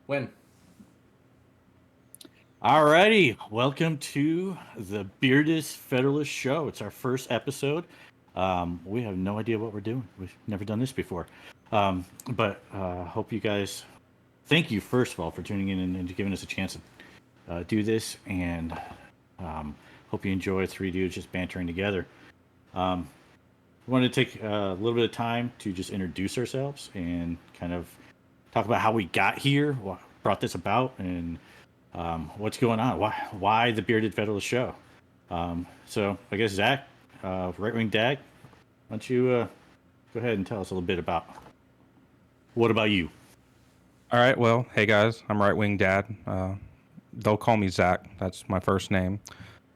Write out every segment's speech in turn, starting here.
When? Alrighty, welcome to the Bearded Federalist Show. It's our first episode. We have no idea what we're doing. We've never done this before. But hope you guys, thank you first of all for tuning in and giving us a chance to do this. And hope you enjoy three dudes just bantering together. Um, we wanted to take a little bit of time to just introduce ourselves and kind of talk about how we got here, what brought this about, and what's going on? Why the Bearded Federalist Show? So I guess Zach, Right Wing Dag, why don't you go ahead and tell us a little bit about what about you? All right. Well, hey guys, I'm Right Wing Dad. They'll call me Zach. That's my first name.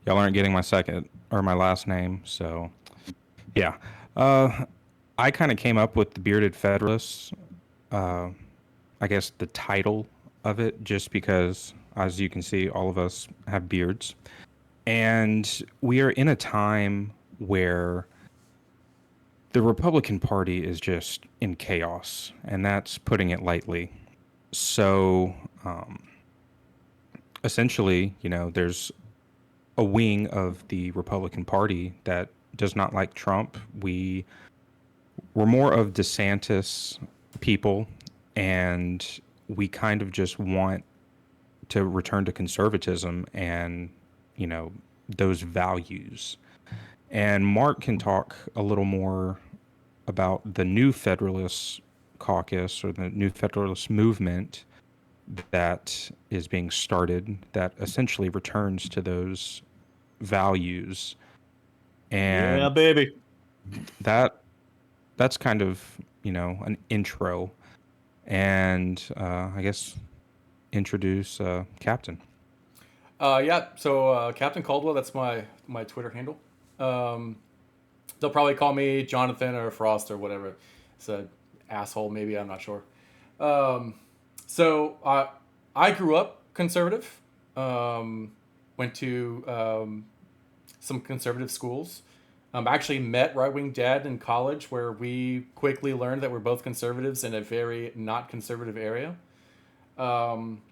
Y'all aren't getting my second or my last name, so yeah. Uh, I kind of came up with the Bearded Federalists. Uh, I guess the title of it, just because, as you can see, all of us have beards, and we are in a time where the Republican Party is just in chaos, and that's putting it lightly. So, essentially, there's a wing of the Republican Party that does not like Trump. We're more of DeSantis people, and we kind of just want to return to conservatism and, you know, those values. And Mark can talk a little more about the New Federalist Caucus or the New Federalist movement that is being started that essentially returns to those values. Yeah, And baby. that that's kind of, an intro. And I guess introduce Captain. Yeah. So Captain Caldwell, that's my Twitter handle. Um, they'll probably call me Jonathan or Frost or whatever. It's a asshole, maybe. I'm not sure. Um, so I grew up conservative. Went to some conservative schools. I actually met Right Wing Dad in college, where we quickly learned that we're both conservatives in a very not conservative area. Um,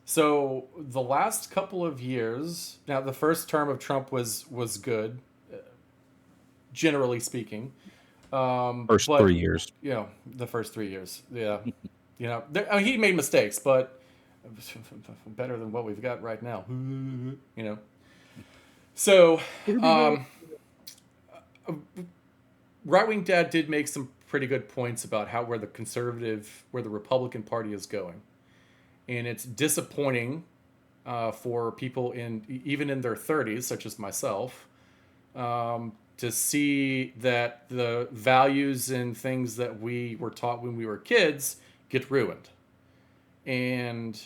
So the last couple of years, now the first term of Trump was good, generally speaking. First three But years. the first 3 years, yeah, I mean, he made mistakes, but better than what we've got right now. You know. So um, right wing dad did make some pretty good points about how where the Republican Party is going, and it's disappointing for people even in their 30s, such as myself, to see that the values and things that we were taught when we were kids get ruined. And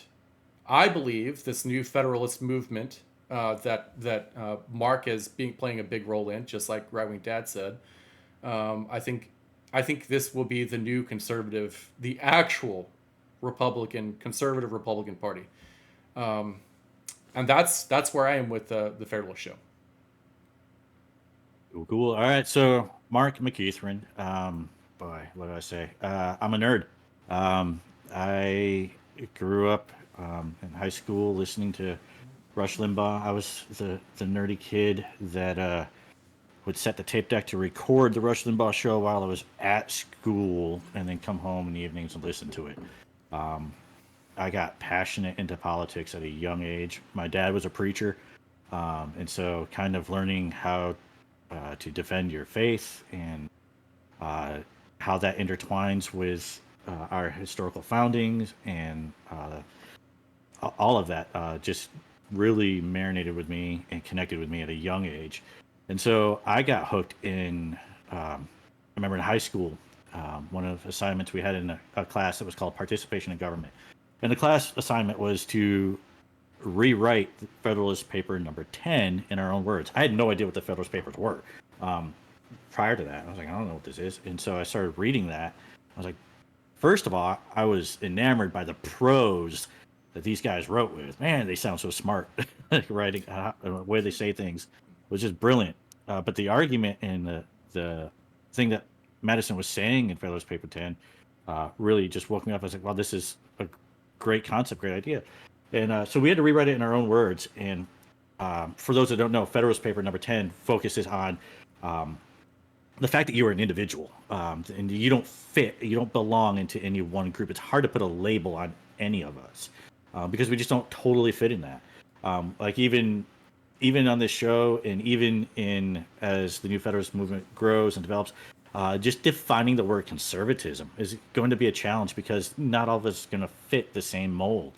I believe this new Federalist movement that Mark is playing a big role in, just like Right Wing Dad said. I think this will be the new the actual conservative Republican Party. Um, and that's where I am with the Federalist Show. Cool, cool. All right, so Mark McEathron. Boy, what do I say? I'm a nerd. Um, I grew up in high school listening to Rush Limbaugh. I was the nerdy kid that would set the tape deck to record the Rush Limbaugh show while I was at school, and then come home in the evenings and listen to it. Um, I got passionate into politics at a young age. My dad was a preacher, and so kind of learning how to defend your faith and uh, how that intertwines with our historical foundings and all of that just really marinated with me and connected with me at a young age. And so I got hooked in. I remember in high school, one of the assignments we had in a class that was called Participation in Government. And the class assignment was to rewrite Federalist Paper number 10 in our own words. I had no idea what the Federalist Papers were. Um, Prior to that, I was like, I don't know what this is. And so I started reading that. I was like, first of all, I was enamored by the prose that these guys wrote with. Man, they sound so smart. Like writing, the way they say things was just brilliant. But the argument and the thing that Madison was saying in Federalist Paper 10 really just woke me up. I was like, well, this is great concept, great idea. And so we had to rewrite it in our own words. And for those that don't know, Federalist Paper number 10 focuses on the fact that you are an individual, and you don't belong into any one group. It's hard to put a label on any of us because we just don't totally fit in that. Like even on this show, and even in as the New Federalist movement grows and develops, just defining the word conservatism is going to be a challenge because not all of us is going to fit the same mold.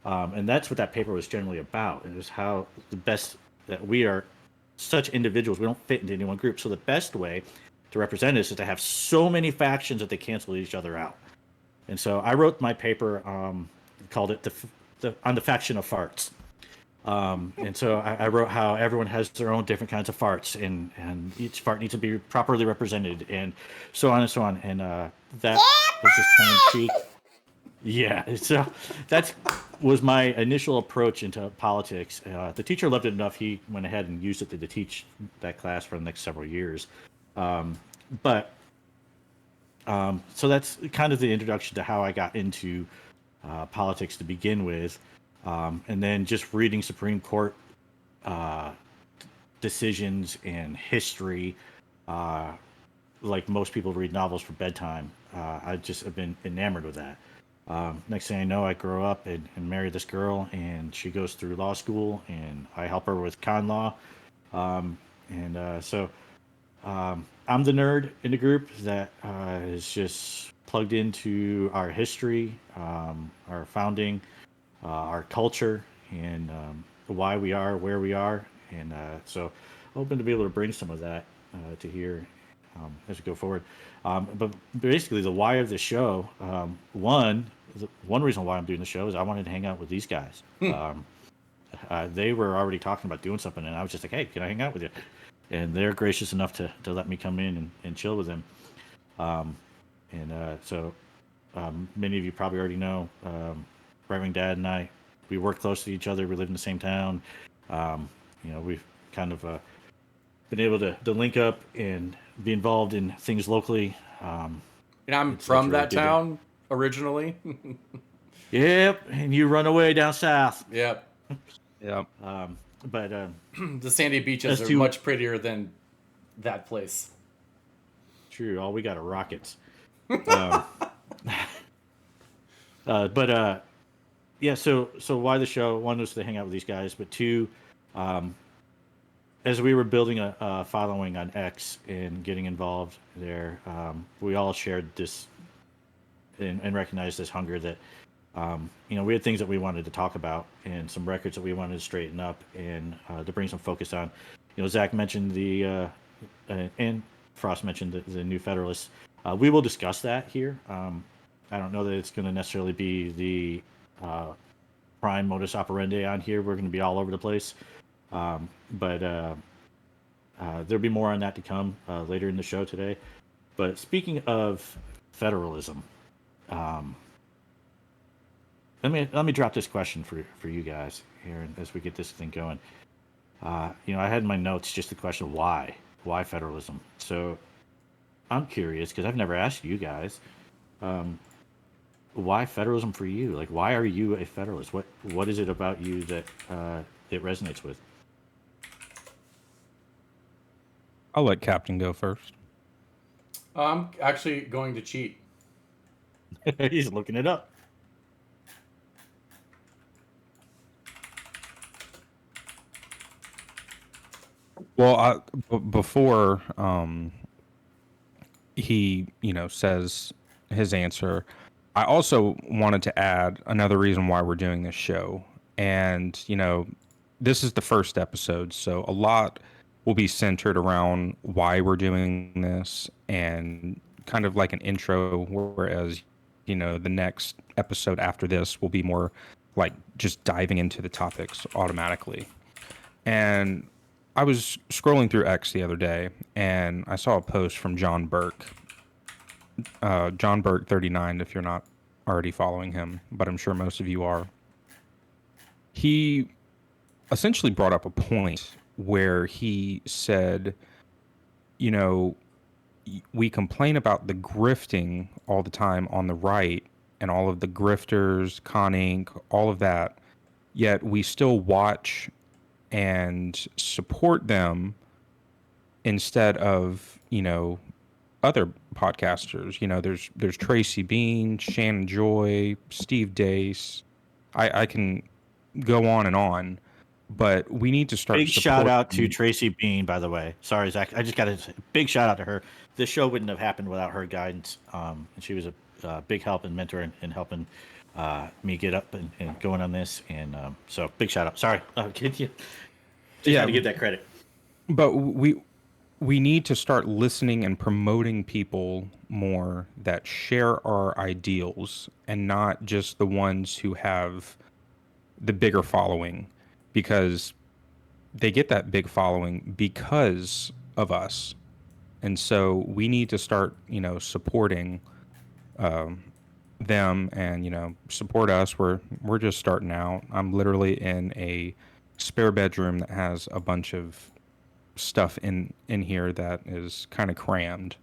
And that's what that paper was generally about. It was how the best that we are such individuals, we don't fit into any one group. So the best way to represent us is to have so many factions that they cancel each other out. And so I wrote my paper, called it on the faction of farts. And so I wrote how everyone has their own different kinds of farts, and each fart needs to be properly represented, and so on and so on. And that was just tongue in cheek. Yeah, so that was my initial approach into politics. The teacher loved it enough; he went ahead and used it to teach that class for the next several years. But so that's kind of the introduction to how I got into politics to begin with. And then just reading Supreme Court decisions and history, like most people read novels for bedtime. I just have been enamored with that. Next thing I know, I grow up and marry this girl, and she goes through law school, and I help her with con law. So I'm the nerd in the group that is just plugged into our history, our founding, our culture, and why we are where we are. And so hoping to be able to bring some of that to here as we go forward. But basically, the why of the show, one reason why I'm doing the show is I wanted to hang out with these guys. They were already talking about doing something, and I was just like, hey, can I hang out with you? And they're gracious enough to let me come in and chill with them. So many of you probably already know, Reverend Dad and I, we work close to each other. We live in the same town. We've kind of been able to link up and be involved in things locally. And I'm from that town originally. Yep, and you run away down south. Yep. Yep. But the sandy beaches are much prettier than that place. True. All we got are rockets. Yeah. So why the show? One was to hang out with these guys, but two, as we were building a following on X and getting involved there, we all shared this and recognized this hunger that we had things that we wanted to talk about and some records that we wanted to straighten up and to bring some focus on. Zach mentioned and Frost mentioned the New Federalists. We will discuss that here. I don't know that it's going to necessarily be the prime modus operandi on here. We're going to be all over the place. But there'll be more on that to come later in the show today. But speaking of federalism, let me drop this question for you guys here as we get this thing going. I had in my notes just the question, why federalism? So I'm curious because I've never asked you guys, why federalism for you? Like, why are you a federalist? What is it about you that it resonates with? I'll let Captain go first. I'm actually going to cheat. He's looking it up. Well, before he, says his answer, I also wanted to add another reason why we're doing this show. And, this is the first episode, so a lot will be centered around why we're doing this and kind of like an intro, whereas, the next episode after this will be more like just diving into the topics automatically. And I was scrolling through X the other day, and I saw a post from John Burke. John Burke 39, if you're not already following him, but I'm sure most of you are. He essentially brought up a point where he said, we complain about the grifting all the time on the right, and all of the grifters, Con Inc., all of that. Yet we still watch and support them instead of, other podcasters. There's Tracy Bean, Shannon Joy, Steve Dace. I can go on, but we need to start Big shout out to supporting. Tracy Bean, by the way. Sorry, Zach. I just got a big shout out to her. This show wouldn't have happened without her guidance. And she was a big help and mentor in helping me get up and going on this. And so big shout out. Sorry. Just had to give that credit. But we need to start listening and promoting people more that share our ideals and not just the ones who have the bigger following, because they get that big following because of us. And so we need to start, supporting them and, support us. We're just starting out. I'm literally in a spare bedroom that has a bunch of stuff in here that is kind of crammed.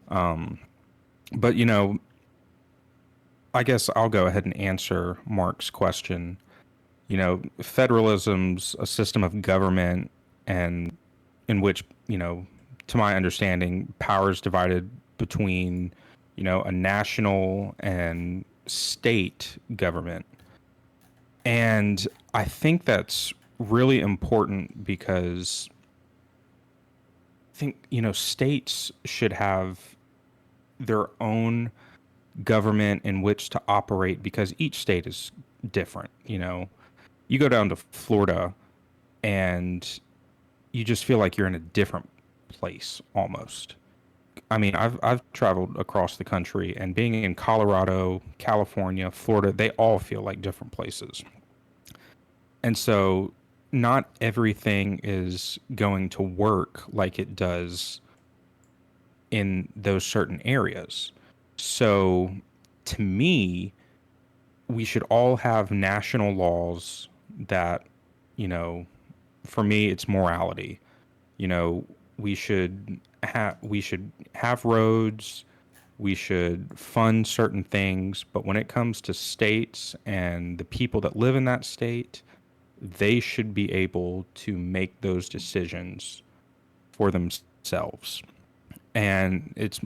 But I guess I'll go ahead and answer Mark's question. Federalism's a system of government and in which, to my understanding, power is divided between, a national and state government. And I think that's really important because I think, states should have their own government in which to operate because each state is different. You go down to Florida and you just feel like you're in a different place almost. I mean, I've traveled across the country, and being in Colorado, California, Florida, they all feel like different places. And so not everything is going to work like it does in those certain areas. So to me, we should all have national laws that, for me, it's morality. We should have roads. We should fund certain things. But when it comes to states and the people that live in that state, they should be able to make those decisions for themselves. And it's,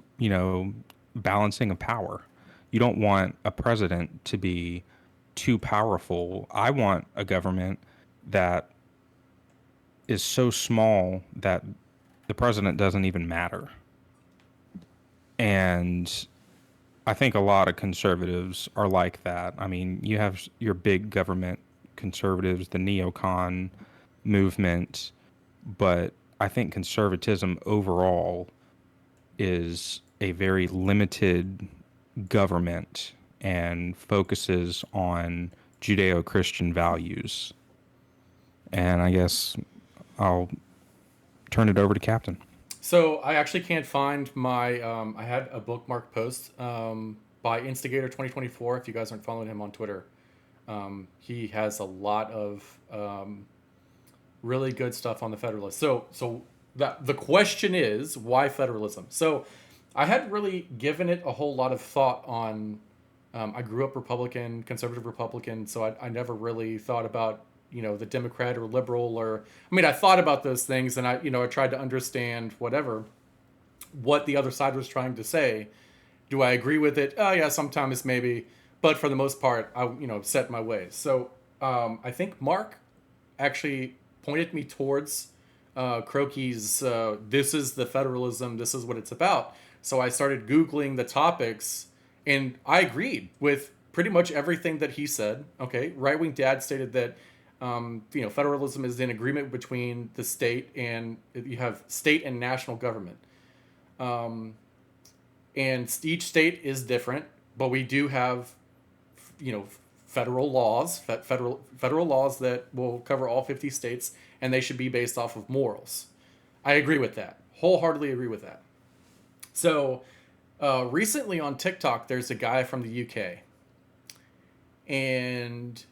balancing of power. You don't want a president to be too powerful. I want a government that is so small that the president doesn't even matter. And I think a lot of conservatives are like that. I mean, you have your big government conservatives, the neocon movement, but I think conservatism overall is a very limited government and focuses on Judeo-Christian values. And I guess I'll turn it over to Captain. So I actually can't find my. I had a bookmark post by Instigator 2024. If you guys aren't following him on Twitter, he has a lot of really good stuff on the Federalists. So that the question is, why federalism? So I hadn't really given it a whole lot of thought on. I grew up Republican, conservative Republican, so I never really thought about the Democrat or liberal, or I mean, I thought about those things, and I tried to understand what the other side was trying to say. Do I agree with it? Oh yeah, sometimes maybe, but for the most part, I set my ways. So I think Mark actually pointed me towards Croakey's "This is the federalism. This is what it's about." So I started Googling the topics, and I agreed with pretty much everything that he said. Okay, Right Wing Dad stated that federalism is an agreement between the state, and you have state and national government. And each state is different, but we do have, federal laws, federal laws that will cover all 50 states, and they should be based off of morals. I agree with that. Wholeheartedly agree with that. So, recently on TikTok, there's a guy from the UK, and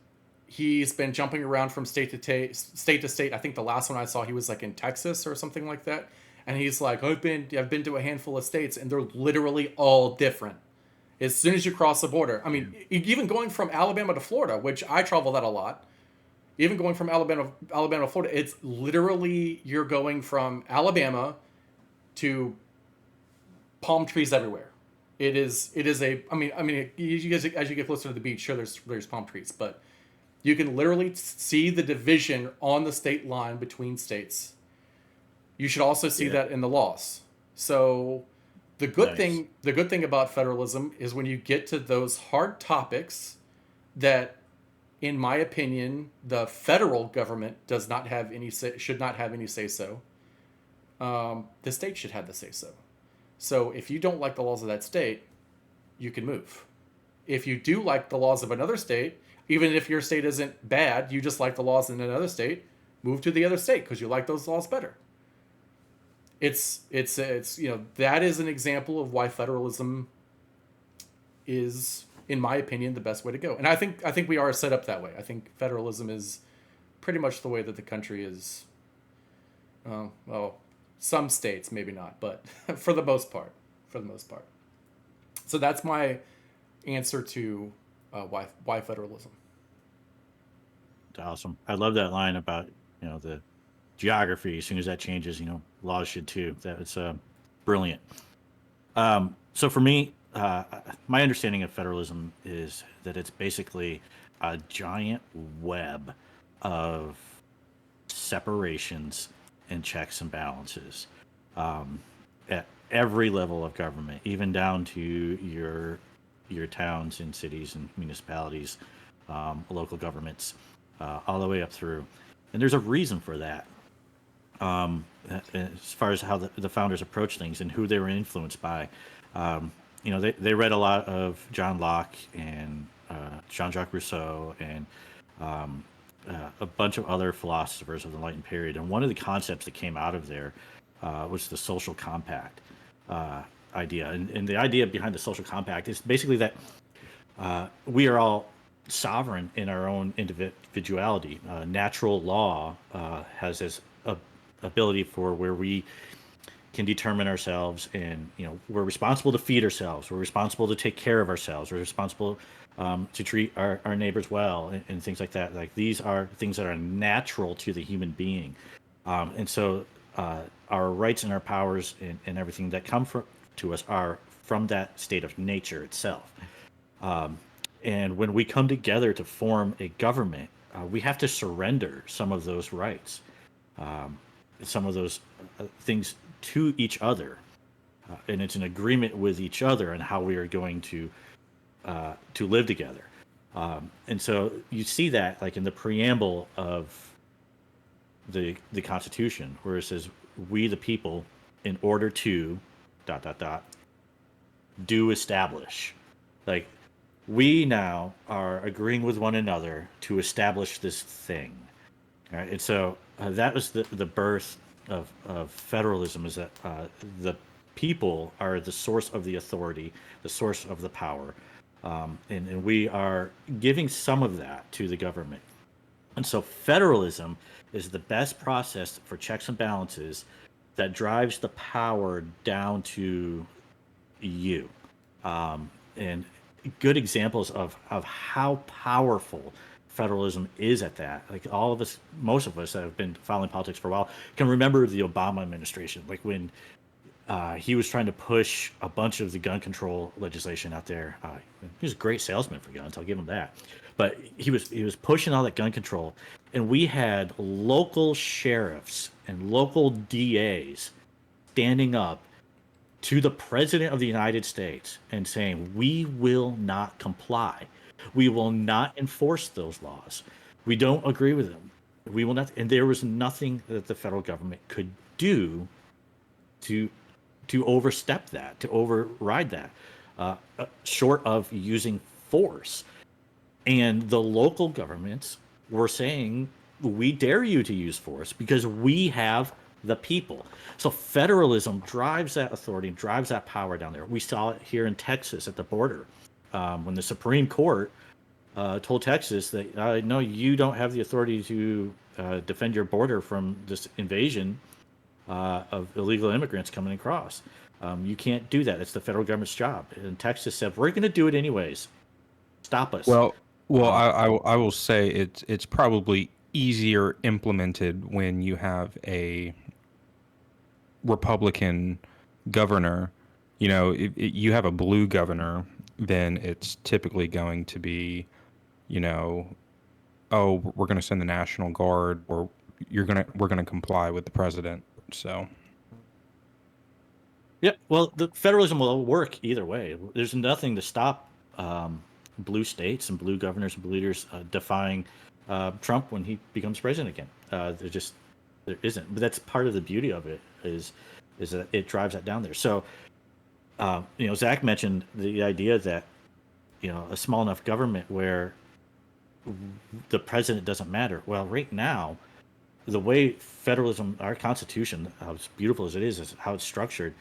he's been jumping around from state to state. I think the last one I saw, he was like in Texas or something like that. And he's like, I've been to a handful of states, and they're literally all different. As soon as you cross the border, I mean, even going from Alabama to Florida, which I travel that a lot, even going from Alabama to Florida, it's literally you're going from Alabama to palm trees everywhere. It is a I mean you guys, as you get closer to the beach, sure there's palm trees, but you can literally see the division on the state line between states. You should also see Yeah. that in the laws. So Nice. the good thing about federalism is when you get to those hard topics that, in my opinion, the federal government does not have any say, should not have any say so. The state should have the say so. So if you don't like the laws of that state, you can move. If you do like the laws of another state, even if your state isn't bad, you just like the laws in another state, move to the other state because you like those laws better. It's that is an example of why federalism is, in my opinion, the best way to go. And I think we are set up that way. I think federalism is pretty much the way that the country is. Well, some states maybe not, but for the most part, So that's my answer to why federalism. Awesome. I love that line about the geography. As soon as that changes, laws should too. That's brilliant. So for me, my understanding of federalism is that it's basically a giant web of separations and checks and balances at every level of government, even down to your towns and cities and municipalities, local governments, all the way up through. And there's a reason for that. As far as how the founders approach things and who they were influenced by. They read a lot of John Locke and Jean-Jacques Rousseau and a bunch of other philosophers of the Enlightened period. And one of the concepts that came out of there was the social compact idea. And the idea behind the social compact is basically that we are all sovereign in our own individuality. Natural law has this ability for where we can determine ourselves, and we're responsible to feed ourselves, we're responsible to take care of ourselves, we're responsible to treat our neighbors well, and things like that. Like, these are things that are natural to the human being, and so our rights and our powers and everything that come to us are from that state of nature itself. And when we come together to form a government, we have to surrender some of those rights, some of those things to each other, and it's an agreement with each other on how we are going to live together. And so you see that, like, in the preamble of the Constitution, where it says, "We the people, in order to dot dot dot, do establish." Like, we now are agreeing with one another to establish this thing. All right, and so that was the birth of federalism, is that people are the source of the authority, the source of the power, and we are giving some of that to the government. And so federalism is the best process for checks and balances that drives the power down to you. And good examples of how powerful federalism is at that. Like, all of us, most of us that have been following politics for a while, can remember the Obama administration, like when he was trying to push a bunch of the gun control legislation out there. He was a great salesman for guns, I'll give him that. But he was pushing all that gun control, and we had local sheriffs and local DAs standing up to the president of the United States and saying, "We will not comply. We will not enforce those laws. We don't agree with them. We will not." And there was nothing that the federal government could do to overstep that, to override that, short of using force. And the local governments were saying, "We dare you to use force because we have the people." So federalism drives that authority, drives that power down there. We saw it here in Texas at the border, when the Supreme Court told Texas that, no, you don't have the authority to defend your border from this invasion of illegal immigrants coming across. You can't do that. It's the federal government's job. And Texas said, we're going to do it anyways. Stop us. Well, I will say it's probably easier implemented when you have a Republican governor. You know, if you have a blue governor, then it's typically going to be, you know, oh, we're going to send the National Guard, or we're going to comply with the president. So, Yeah, well, the federalism will work either way. There's nothing to stop blue states and blue governors and blue leaders defying Trump when he becomes president again. There isn't. But that's part of the beauty of it is that it drives that down there. So, Zach mentioned the idea that a small enough government where the president doesn't matter. Well, right now, the way federalism, our Constitution, as beautiful as it is how it's structured.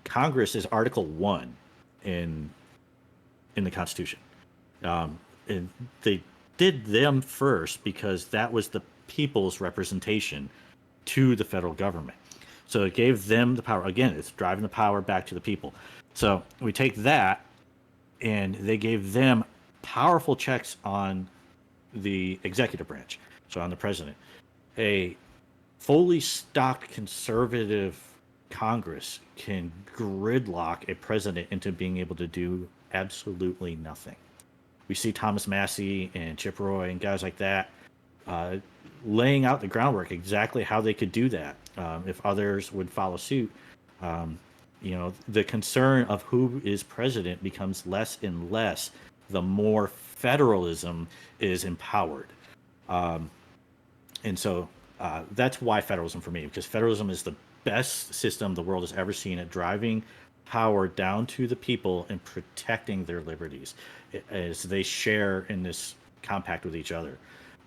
Congress is Article 1 in the Constitution. And they did them first because that was the people's representation to the federal government. So it gave them the power. Again, it's driving the power back to the people. So we take that, and they gave them powerful checks on the executive branch, so on the president. A fully stocked conservative Congress can gridlock a president into being able to do absolutely nothing. We see Thomas Massey and Chip Roy and guys like that laying out the groundwork exactly how they could do that if others would follow suit. The concern of who is president becomes less and less the more federalism is empowered. And so that's why federalism for me, because federalism is the best system the world has ever seen at driving power down to the people and protecting their liberties as they share in this compact with each other.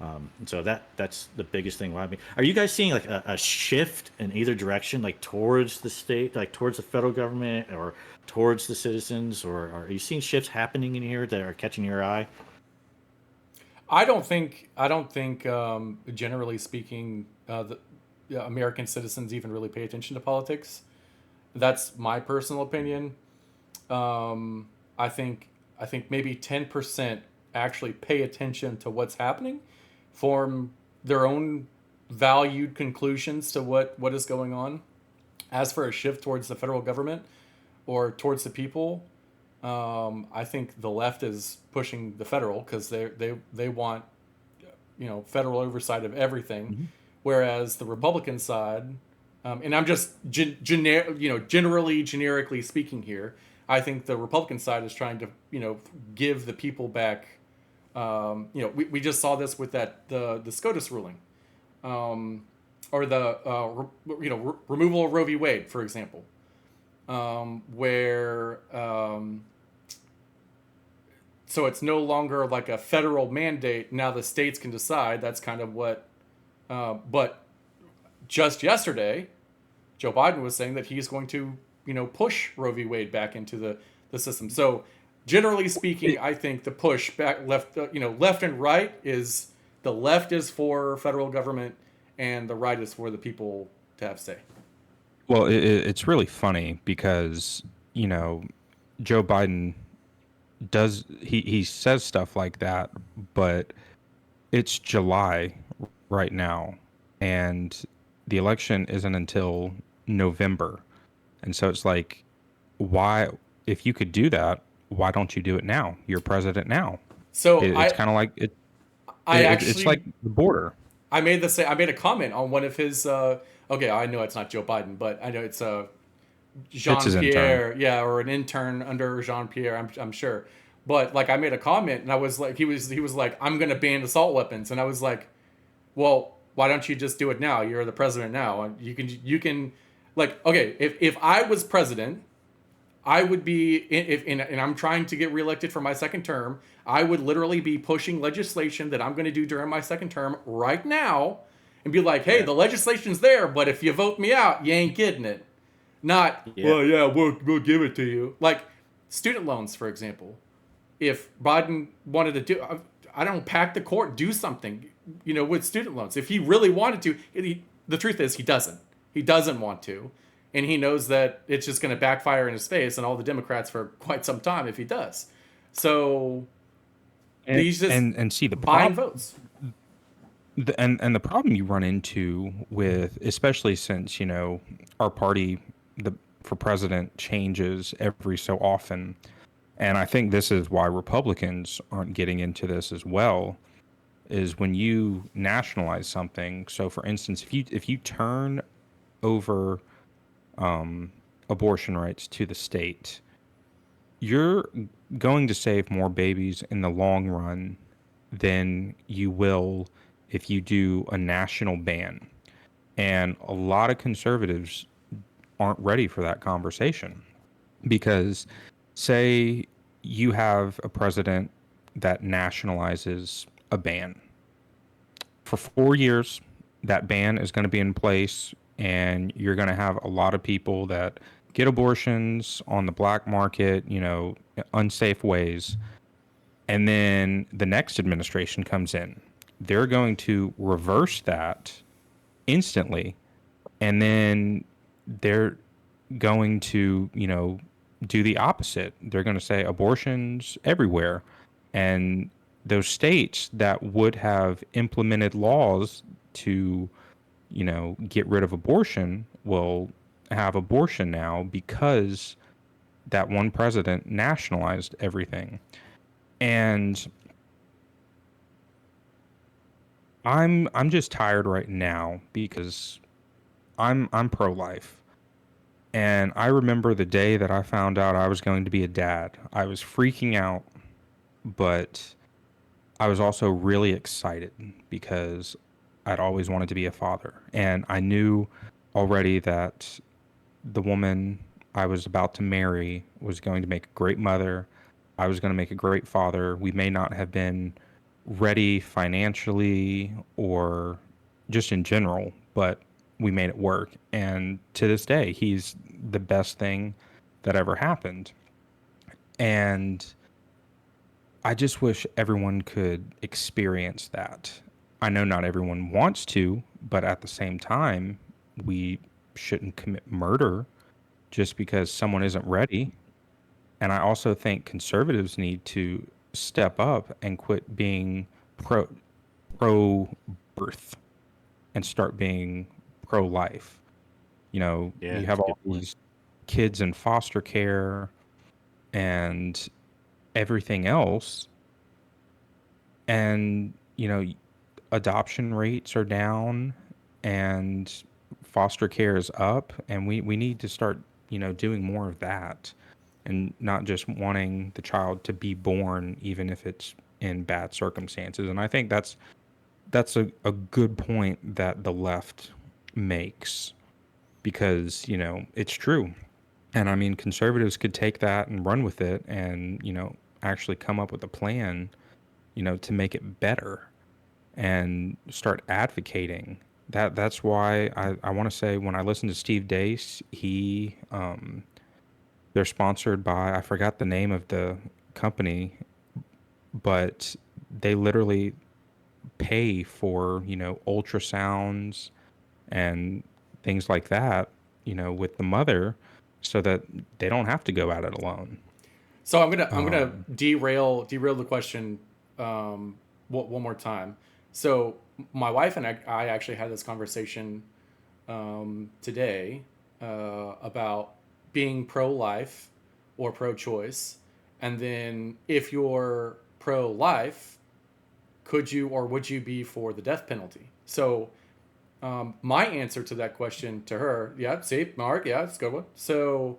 And so that's the biggest thing. Are you guys seeing like a shift in either direction, like towards the state, like towards the federal government, or towards the citizens, or are you seeing shifts happening in here that are catching your eye? I don't think generally speaking, the American citizens even really pay attention to politics. That's my personal opinion. I think maybe 10% actually pay attention to what's happening, form their own valued conclusions to what is going on. As for a shift towards the federal government or towards the people, I think the left is pushing the federal because they want federal oversight of everything, mm-hmm. Whereas the Republican side, and I'm just generically speaking here, I think the Republican side is trying to give the people back. We just saw this with the SCOTUS ruling, or the removal of Roe v. Wade, for example, where so it's no longer like a federal mandate. Now the states can decide. That's kind of what. But just yesterday, Joe Biden was saying that he's going to push Roe v. Wade back into the system. So generally speaking, I think the push back left and right is the left is for federal government and the right is for the people to have say. Well, it's really funny because, Joe Biden he says stuff like that, but it's July right now and the election isn't until November. And so it's like, why, if you could do that, why don't you do it now? You're president now. So it's kind of like it's like the border. I made a comment on one of his. Okay, I know it's not Joe Biden, but I know it's Jean-Pierre, or an intern under Jean-Pierre. I'm sure, but like I made a comment and I was like, he was like, I'm going to ban assault weapons, and I was like, well, why don't you just do it now? You're the president now. You can, like, okay, if I was president, I would be, and I'm trying to get reelected for my second term, I would literally be pushing legislation that I'm going to do during my second term right now and be like, hey, the legislation's there, but if you vote me out, you ain't getting it. Not, we'll give it to you. Like student loans, for example. If Biden wanted to do, I don't pack the court, do something, with student loans. If he really wanted to, the truth is he doesn't. He doesn't want to. and he knows that it's just going to backfire in his face and all the Democrats for quite some time if he does. So and he's just and see the buying problem. votes. And the problem you run into with, especially since our party, the for president changes every so often, and I think this is why Republicans aren't getting into this as well, is when you nationalize something. So, for instance, if you turn over abortion rights to the state, you're going to save more babies in the long run than you will if you do a national ban. And a lot of conservatives aren't ready for that conversation because, say, you have a president that nationalizes a ban. For 4 years, that ban is going to be in place, and you're going to have a lot of people that get abortions on the black market, unsafe ways. And then the next administration comes in. They're going to reverse that instantly. And then they're going to, do the opposite. They're going to say abortions everywhere. And those states that would have implemented laws to, get rid of abortion will have abortion now because that one president nationalized everything. And I'm just tired right now because I'm pro-life. And I remember the day that I found out I was going to be a dad. I was freaking out, but I was also really excited because I'd always wanted to be a father. And I knew already that the woman I was about to marry was going to make a great mother. I was going to make a great father. We may not have been ready financially or just in general, but we made it work. And to this day, he's the best thing that ever happened. And I just wish everyone could experience that. I know not everyone wants to, but at the same time, we shouldn't commit murder just because someone isn't ready. And I also think conservatives need to step up and quit being pro pro birth and start being pro life. Yeah, You that's have a all good point. these kids in foster care and everything else, and adoption rates are down and foster care is up, and we need to start doing more of that and not just wanting the child to be born even if it's in bad circumstances. And I think that's a good point that the left makes because it's true. And I mean, conservatives could take that and run with it and actually come up with a plan to make it better and start advocating. That's why I want to say when I listen to Steve Deace, they're sponsored by, I forgot the name of the company, but they literally pay for ultrasounds and things like that with the mother so that they don't have to go at it alone. So I'm gonna um derail the question one more time. So my wife and I actually had this conversation today about being pro-life or pro-choice, and then if you're pro-life, could you or would you be for the death penalty? So my answer to that question to her, yeah, see, Mark, yeah, it's a good one. So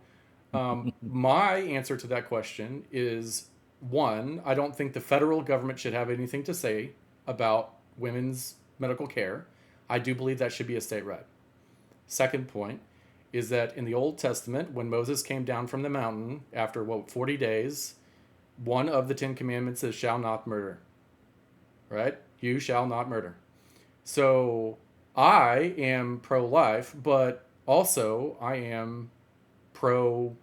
my answer to that question is one, I don't think the federal government should have anything to say about women's medical care. I do believe that should be a state right. Second point is that in the Old Testament, when Moses came down from the mountain after 40 days, one of the 10 Commandments is shall not murder, right? You shall not murder. So I am pro life, but also I am pro,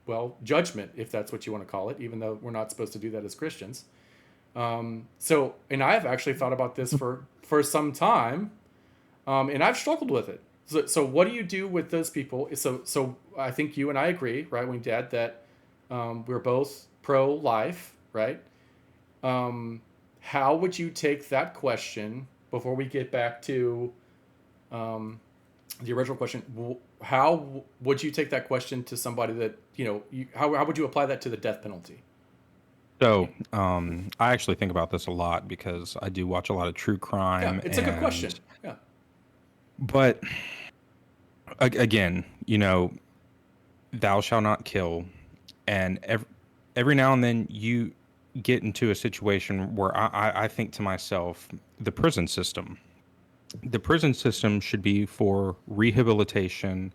well, judgment, if that's what you want to call it, even though we're not supposed to do that as Christians. And I've actually thought about this for some time, and I've struggled with it. So what do you do with those people? So I think you and I agree, right, wing dad, that we're both pro life, right? Um, how would you take that question before we get back to um, the original question? How would you take that question to somebody that how would you apply that to the death penalty? So, I actually think about this a lot because I do watch a lot of true Yeah, crime, it's a good question. and Yeah. but again, thou shalt not kill, and every now and then you get into a situation where I think to myself, the prison system. The prison system should be for rehabilitation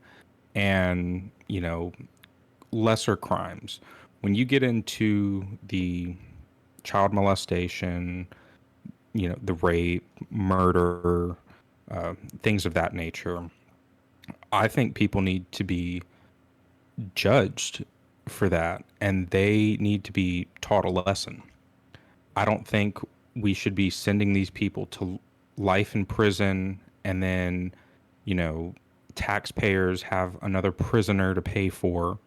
and, lesser crimes. When you get into the child molestation, the rape, murder, things of that nature, I think people need to be judged for that and they need to be taught a lesson. I don't think we should be sending these people to life in prison and then, you know, taxpayers have another prisoner to pay for.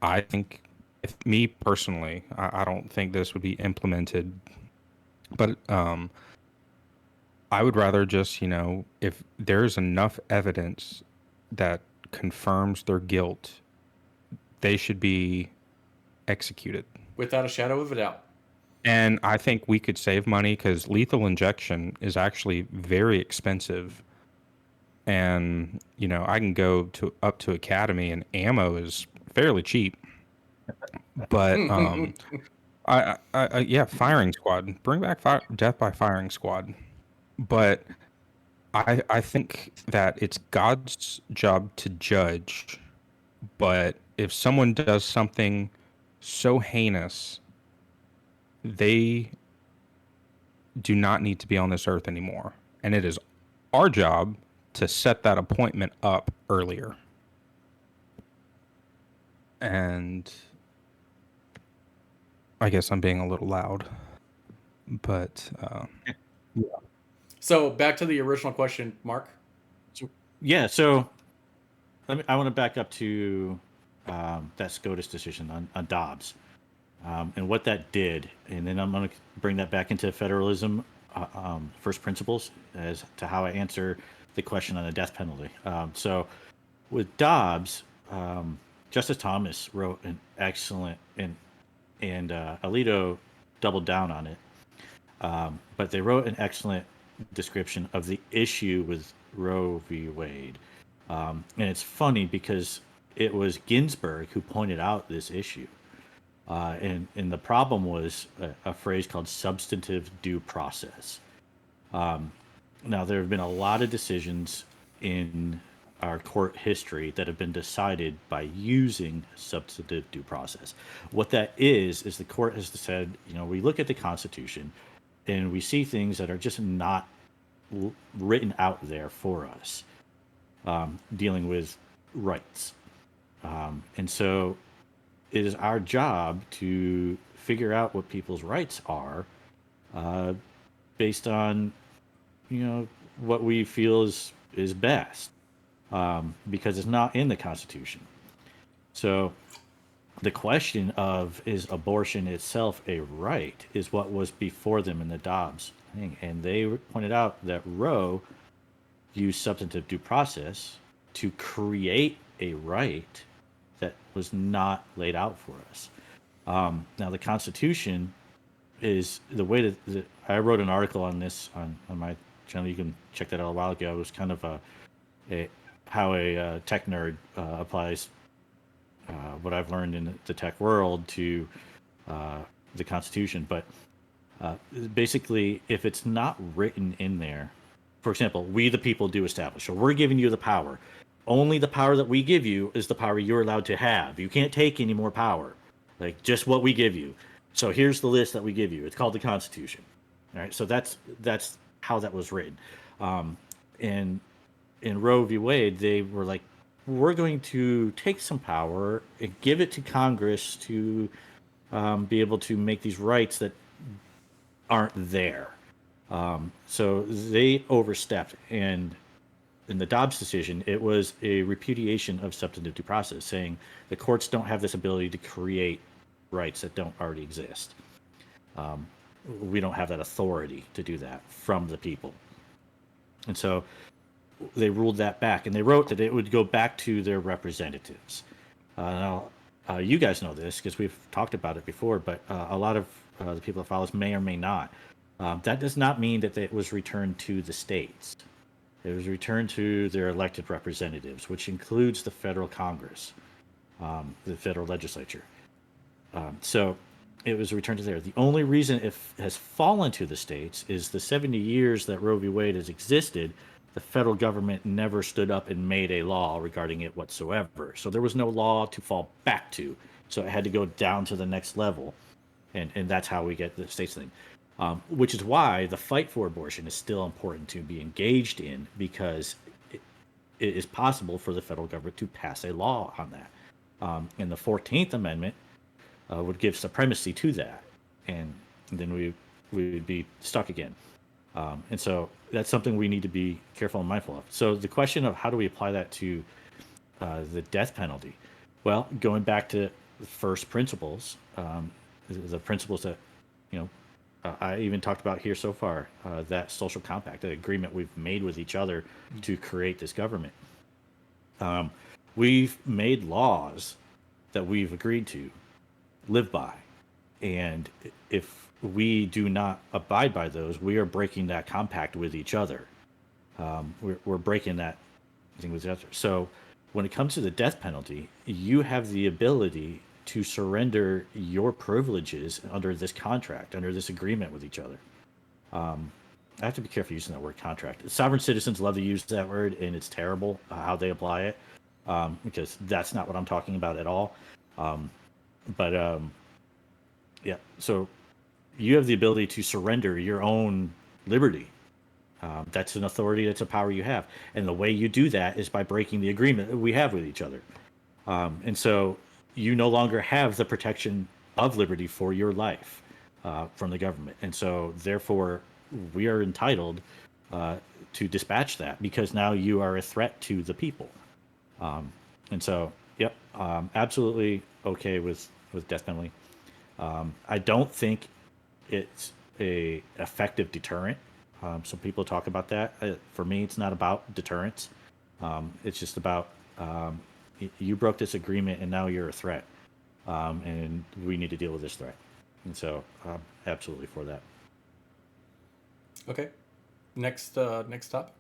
I think, if me personally, I don't think this would be implemented, but I would rather just, if there's enough evidence that confirms their guilt, they should be executed. Without a shadow of a doubt. And I think we could save money because lethal injection is actually very expensive. And, I can go to up to Academy and ammo is fairly cheap. But yeah, firing squad. Bring back death by firing squad. But I think that it's God's job to judge. But if someone does something so heinous, they do not need to be on this earth anymore. And it is our job to set that appointment up earlier. And I guess I'm being a little loud, but So back to the original question, Mark. Yeah, so I want to back up to that SCOTUS decision on Dobbs and what that did, and then I'm going to bring that back into federalism, first principles, as to how I answer the question on the death penalty. So with Dobbs, Justice Thomas wrote an excellent, and Alito doubled down on it, but they wrote an excellent description of the issue with Roe v. Wade. And it's funny because it was Ginsburg who pointed out this issue. And the problem was a phrase called substantive due process. Now, there have been a lot of decisions in our court history that have been decided by using substantive due process. What that is the court has said, we look at the Constitution and we see things that are just not written out there for us, dealing with rights. And so it is our job to figure out what people's rights are based on, what we feel is best, because it's not in the Constitution. So the question of is abortion itself a right is what was before them in the Dobbs thing. And they pointed out that Roe used substantive due process to create a right that was not laid out for us. Now, the Constitution is the way that I wrote an article on this on my channel. You can check that out a while ago. It was kind of how a tech nerd applies what I've learned in the tech world to the Constitution. But basically, if it's not written in there, for example, we the people do establish, so we're giving you the power. Only the power that we give you is the power you're allowed to have. You can't take any more power, like just what we give you. So here's the list that we give you. It's called the Constitution. All right, so that's how that was written. And in Roe v. Wade, they were like, we're going to take some power and give it to Congress to be able to make these rights that aren't there. So they overstepped, and in the Dobbs decision, it was a repudiation of substantive due process, saying the courts don't have this ability to create rights that don't already exist. We don't have that authority to do that from the people. And so they ruled that back, and they wrote that it would go back to their representatives. Now, you guys know this because we've talked about it before, but a lot of the people that follow us may or may not. That does not mean that it was returned to the states. It was returned to their elected representatives, which includes the federal Congress, the federal legislature. So it was returned to there. The only reason it has fallen to the states is the 70 years that Roe v. Wade has existed, the federal government never stood up and made a law regarding it whatsoever. So there was no law to fall back to. So it had to go down to the next level. And that's how we get the states thing. Which is why the fight for abortion is still important to be engaged in, because it is possible for the federal government to pass a law on that. And the 14th Amendment would give supremacy to that. And then we would be stuck again. And so that's something we need to be careful and mindful of. So the question of how do we apply that to the death penalty? Well, going back to the first principles, the principles that, I even talked about here so far, that social compact, the agreement we've made with each other to create this government. We've made laws that we've agreed to live by. And if we do not abide by those, we are breaking that compact with each other. We're breaking that thing with each other. So when it comes to the death penalty, you have the ability to surrender your privileges under this contract, under this agreement with each other. I have to be careful using that word contract. Sovereign citizens love to use that word, and it's terrible how they apply it, because that's not what I'm talking about at all. Yeah, so you have the ability to surrender your own liberty. That's an authority, that's a power you have. And the way you do that is by breaking the agreement that we have with each other. And so you no longer have the protection of liberty for your life from the government. And so therefore, we are entitled to dispatch that, because now you are a threat to the people. And so, yep, absolutely okay with death penalty. I don't think it's a effective deterrent. Some people talk about that. For me, it's not about deterrence. It's just about you broke this agreement and now you're a threat, and we need to deal with this threat. And so, absolutely for that. Okay, next topic.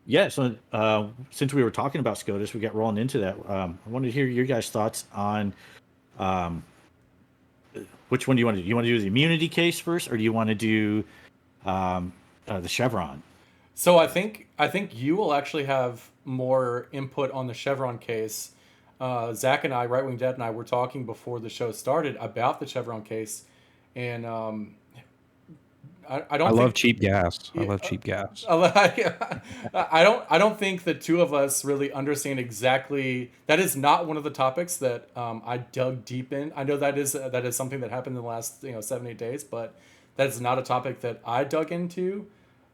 Yeah. So since we were talking about SCOTUS, we got rolling into that. I wanted to hear your guys' thoughts on which one do you want to do? You want to do the immunity case first, or do you want to do the Chevron? So I think you will actually have more input on the Chevron case. Zach and I, Right Wing Dad and I, were talking before the show started about the Chevron case, and I love cheap gas. I love cheap gas. I don't think the two of us really understand exactly. That is not one of the topics that I dug deep in. I know that is something that happened in the last 7-8 days, but that is not a topic that I dug into.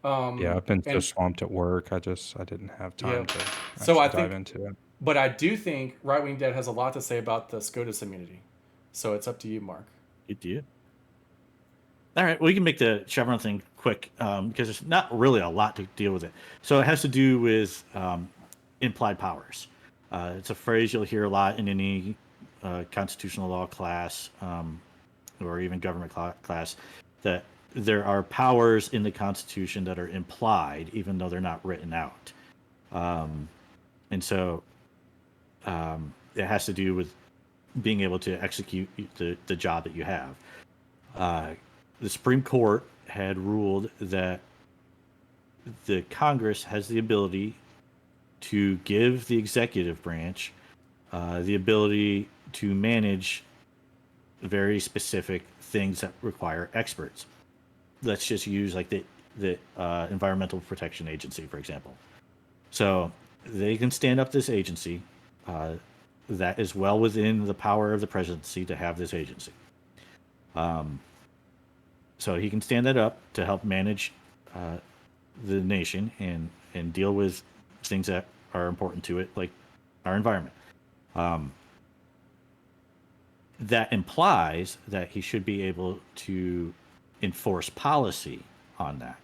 Yeah, I've been so swamped at work. I didn't have time to dive into it. But I do think Right Wing Dad has a lot to say about the SCOTUS immunity. So it's up to you, Mark. Good deal. All right, well, you can make the Chevron thing quick, because there's not really a lot to deal with it. So it has to do with implied powers. It's a phrase you'll hear a lot in any constitutional law class, or even government class, that there are powers in the Constitution that are implied, even though they're not written out. And so it has to do with being able to execute the job that you have. The Supreme Court had ruled that the Congress has the ability to give the executive branch the ability to manage very specific things that require experts. Let's just use like the Environmental Protection Agency, for example. So they can stand up this agency that is well within the power of the presidency to have this agency. So he can stand that up to help manage the nation and deal with things that are important to it, like our environment. That implies that he should be able to enforce policy on that.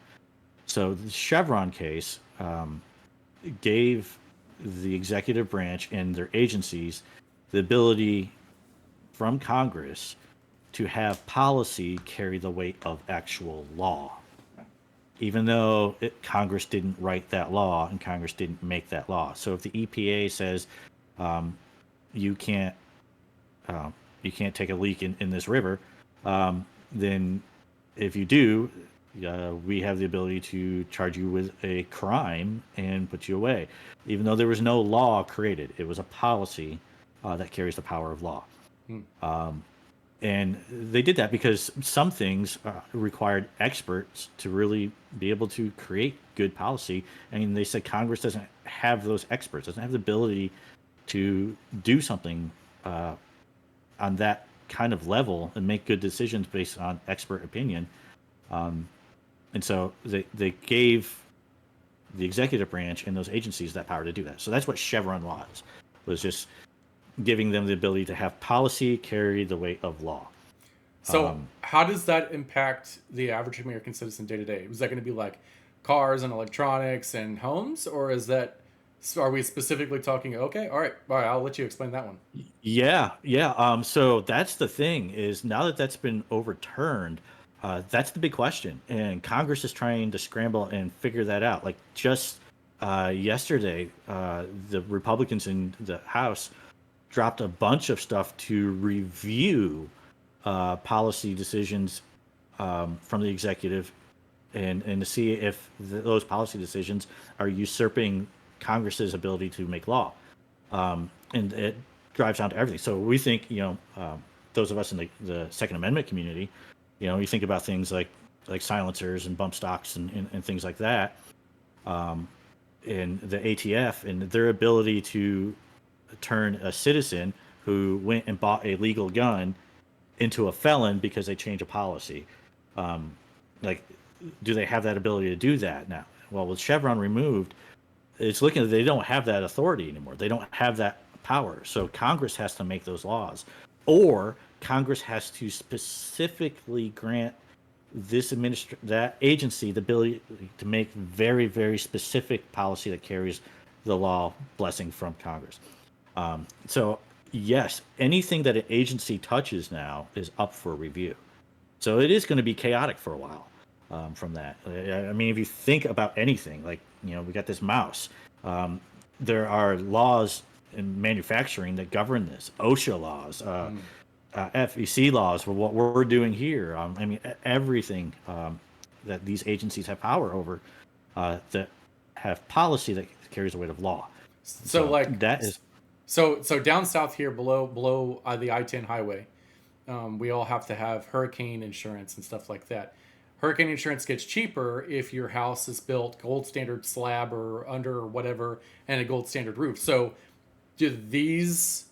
So the Chevron case gave the executive branch and their agencies the ability from Congress to have policy carry the weight of actual law, even though Congress didn't write that law and Congress didn't make that law. So if the EPA says you can't take a leak in this river, then if you do, we have the ability to charge you with a crime and put you away, even though there was no law created. It was a policy that carries the power of law. And they did that because some things required experts to really be able to create good policy. And they said Congress doesn't have those experts, doesn't have the ability to do something on that kind of level and make good decisions based on expert opinion. And so they gave the executive branch and those agencies that power to do that. So that's what Chevron was just giving them the ability to have policy carry the weight of law. So how does that impact the average American citizen day to day? Is that going to be like cars and electronics and homes, or are we specifically talking? Okay, all right, I'll let you explain that one. Yeah. So that's the thing is now that that's been overturned, that's the big question, and Congress is trying to scramble and figure that out. Like just yesterday, the Republicans in the House dropped a bunch of stuff to review policy decisions from the executive and to see if those policy decisions are usurping Congress's ability to make law. And it drives down to everything. So we think, those of us in the Second Amendment community, you think about things like silencers and bump stocks and things like that, and the ATF and their ability to turn a citizen who went and bought a legal gun into a felon because they change a policy. Do they have that ability to do that now? Well, with Chevron removed, it's looking at they don't have that authority anymore. They don't have that power. So Congress has to make those laws, or Congress has to specifically grant that agency the ability to make very, very specific policy that carries the law blessing from Congress. So yes, anything that an agency touches now is up for review. So it is going to be chaotic for a while from that. I mean, if you think about anything, like, we got this mouse. There are laws in manufacturing that govern this, OSHA laws, FEC laws for what we're doing here. I mean, everything that these agencies have power over that have policy that carries the weight of law. So like that is. So down south here, below the I-10 highway, we all have to have hurricane insurance and stuff like that. Hurricane insurance gets cheaper if your house is built gold standard slab or under or whatever, and a gold standard roof. So, do these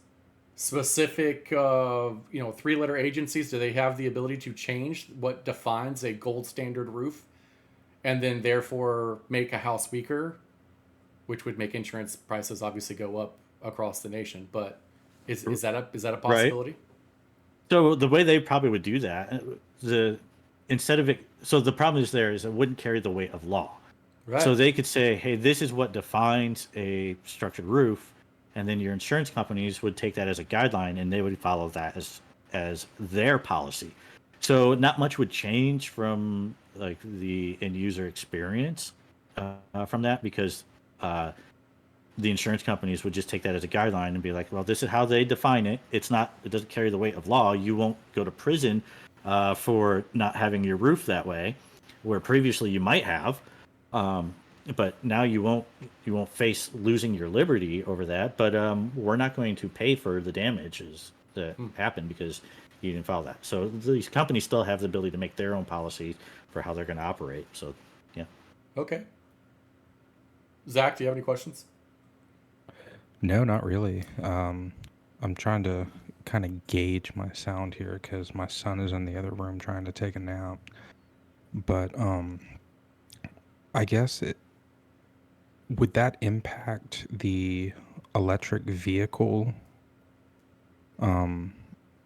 specific, three-letter agencies, do they have the ability to change what defines a gold standard roof, and then therefore make a house weaker, which would make insurance prices obviously go up across the nation? But is that a possibility? Right. So the way they probably would do that, instead of it, so the problem is it wouldn't carry the weight of law. Right. So they could say, hey, this is what defines a structured roof, and then your insurance companies would take that as a guideline and they would follow that as their policy. So not much would change from like the end user experience from that, because the insurance companies would just take that as a guideline and be like, well, this is how they define it. It doesn't carry the weight of law. You won't go to prison for not having your roof that way, where previously you might have. But now you won't face losing your liberty over that. But we're not going to pay for the damages that happened because you didn't follow that. So these companies still have the ability to make their own policies for how they're going to operate. So, yeah. Okay. Zach, do you have any questions? No, not really. I'm trying to kind of gauge my sound here because my son is in the other room trying to take a nap. But I guess would that impact the electric vehicle regulations?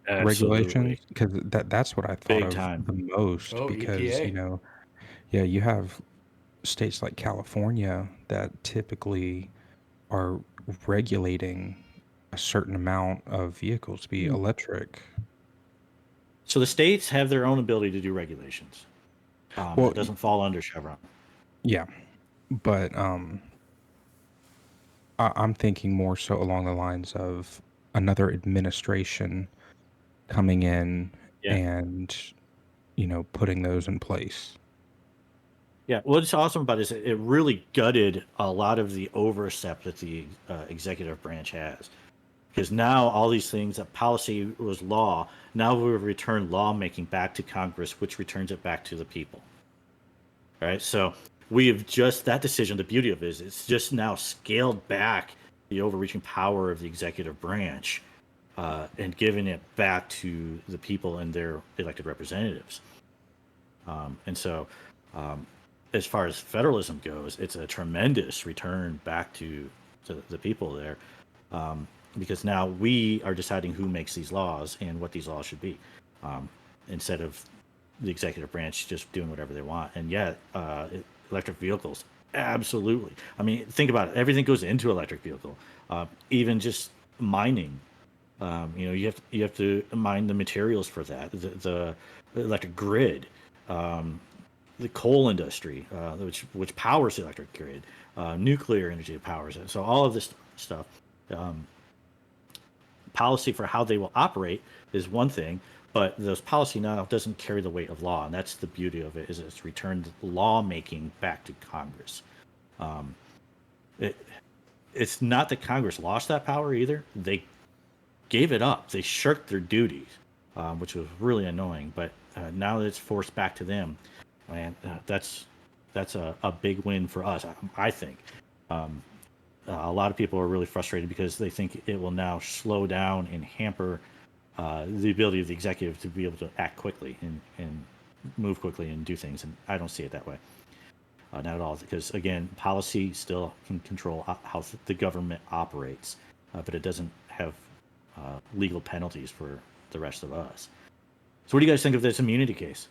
Absolutely. Because that's what I thought Big of time. the most. Oh, Because EPA. yeah, you have states like California that typically are regulating a certain amount of vehicles to be electric. So the states have their own ability to do regulations. Well, That doesn't fall under Chevron. yeah, but I'm thinking more so along the lines of another administration coming in Yeah. and, putting those in place. Yeah. What's awesome about it is it really gutted a lot of the oversight that the executive branch has. Because now all these things, that policy was law. Now we've returned lawmaking back to Congress, which returns it back to the people. Right. So we have just that decision. The beauty of it is it's just now scaled back the overreaching power of the executive branch and giving it back to the people and their elected representatives. And so, as far as federalism goes, it's a tremendous return back to the people there, because now we are deciding who makes these laws and what these laws should be, instead of the executive branch just doing whatever they want. And yet, electric vehicles, absolutely. I mean, think about it. Everything goes into electric vehicle, even just mining. You have to mine the materials for that. The electric grid, the coal industry, which powers the electric grid, nuclear energy powers it. So all of this stuff, um, policy for how they will operate is one thing, but those policy now doesn't carry the weight of law, and that's the beauty of it. Is it's returned lawmaking back to Congress. It, it's not that Congress lost that power either. They gave it up. They shirked their duties, which was really annoying. But now that it's forced back to them, man, that's a big win for us. I think a lot of people are really frustrated because they think it will now slow down and hamper the ability of the executive to be able to act quickly and move quickly and do things. And I don't see it that way. Not at all, because again, policy still can control how the government operates, but it doesn't have legal penalties for the rest of us. So, what do you guys think of this immunity case?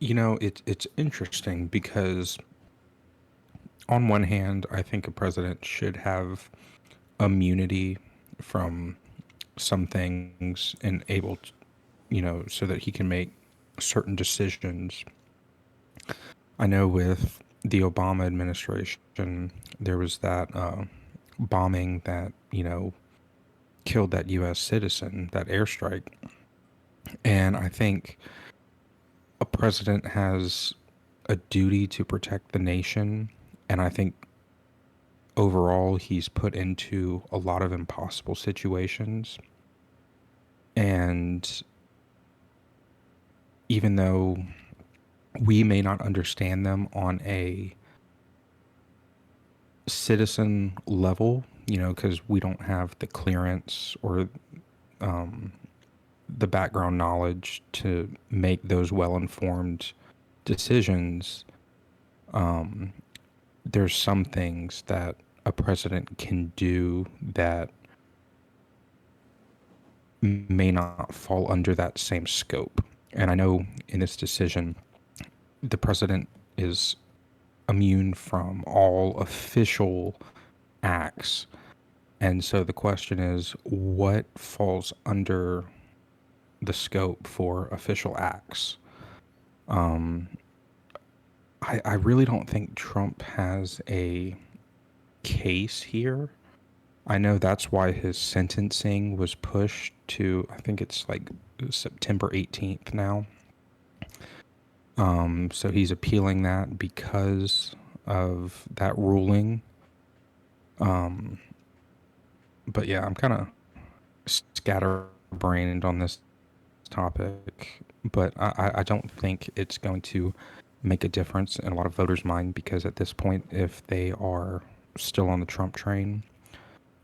It's interesting because on one hand, I think a president should have immunity from some things and able to, so that he can make certain decisions. I know with the Obama administration, there was that bombing that, killed that U.S. citizen, that airstrike. And I think a president has a duty to protect the nation. And I think overall, he's put into a lot of impossible situations. And even though we may not understand them on a citizen level, because we don't have the clearance or the background knowledge to make those well-informed decisions, there's some things that a president can do that may not fall under that same scope. And I know in this decision, the president is immune from all official acts. And so the question is, what falls under the scope for official acts? I really don't think Trump has a case here. I know that's why his sentencing was pushed to, I think it's like September 18th now. So he's appealing that because of that ruling. But yeah, I'm kind of scatterbrained on this topic, but I don't think it's going to make a difference in a lot of voters' mind, because at this point, if they are still on the Trump train,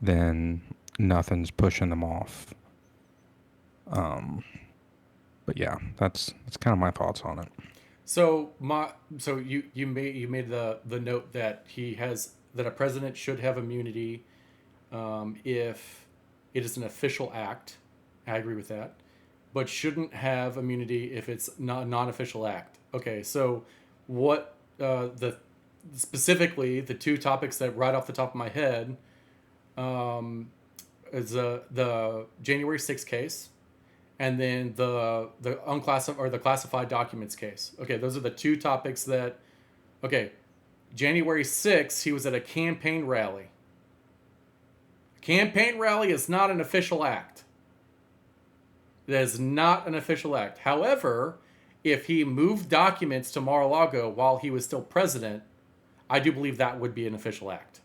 then nothing's pushing them off. But yeah, that's kind of my thoughts on it. So you made the note that a president should have immunity if it is an official act. I agree with that, but shouldn't have immunity if it's not a non-official act. Okay, so what the specifically the two topics that right off the top of my head um, is the January 6th case, and then the unclassified or the classified documents case. Okay, those are the two topics that. Okay, January 6th, he was at a campaign rally. A campaign rally is not an official act. That is not an official act. However, if he moved documents to Mar-a-Lago while he was still president, I do believe that would be an official act.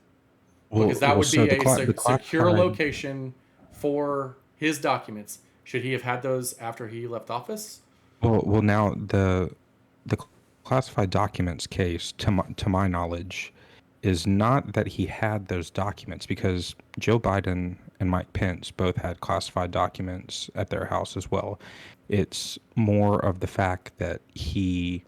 Because that would So be a the secure classified. location for his documents. Should he have had those after he left office? Now the classified documents case, to my knowledge, is not that he had those documents, because Joe Biden and Mike Pence both had classified documents at their house as well. It's more of the fact that he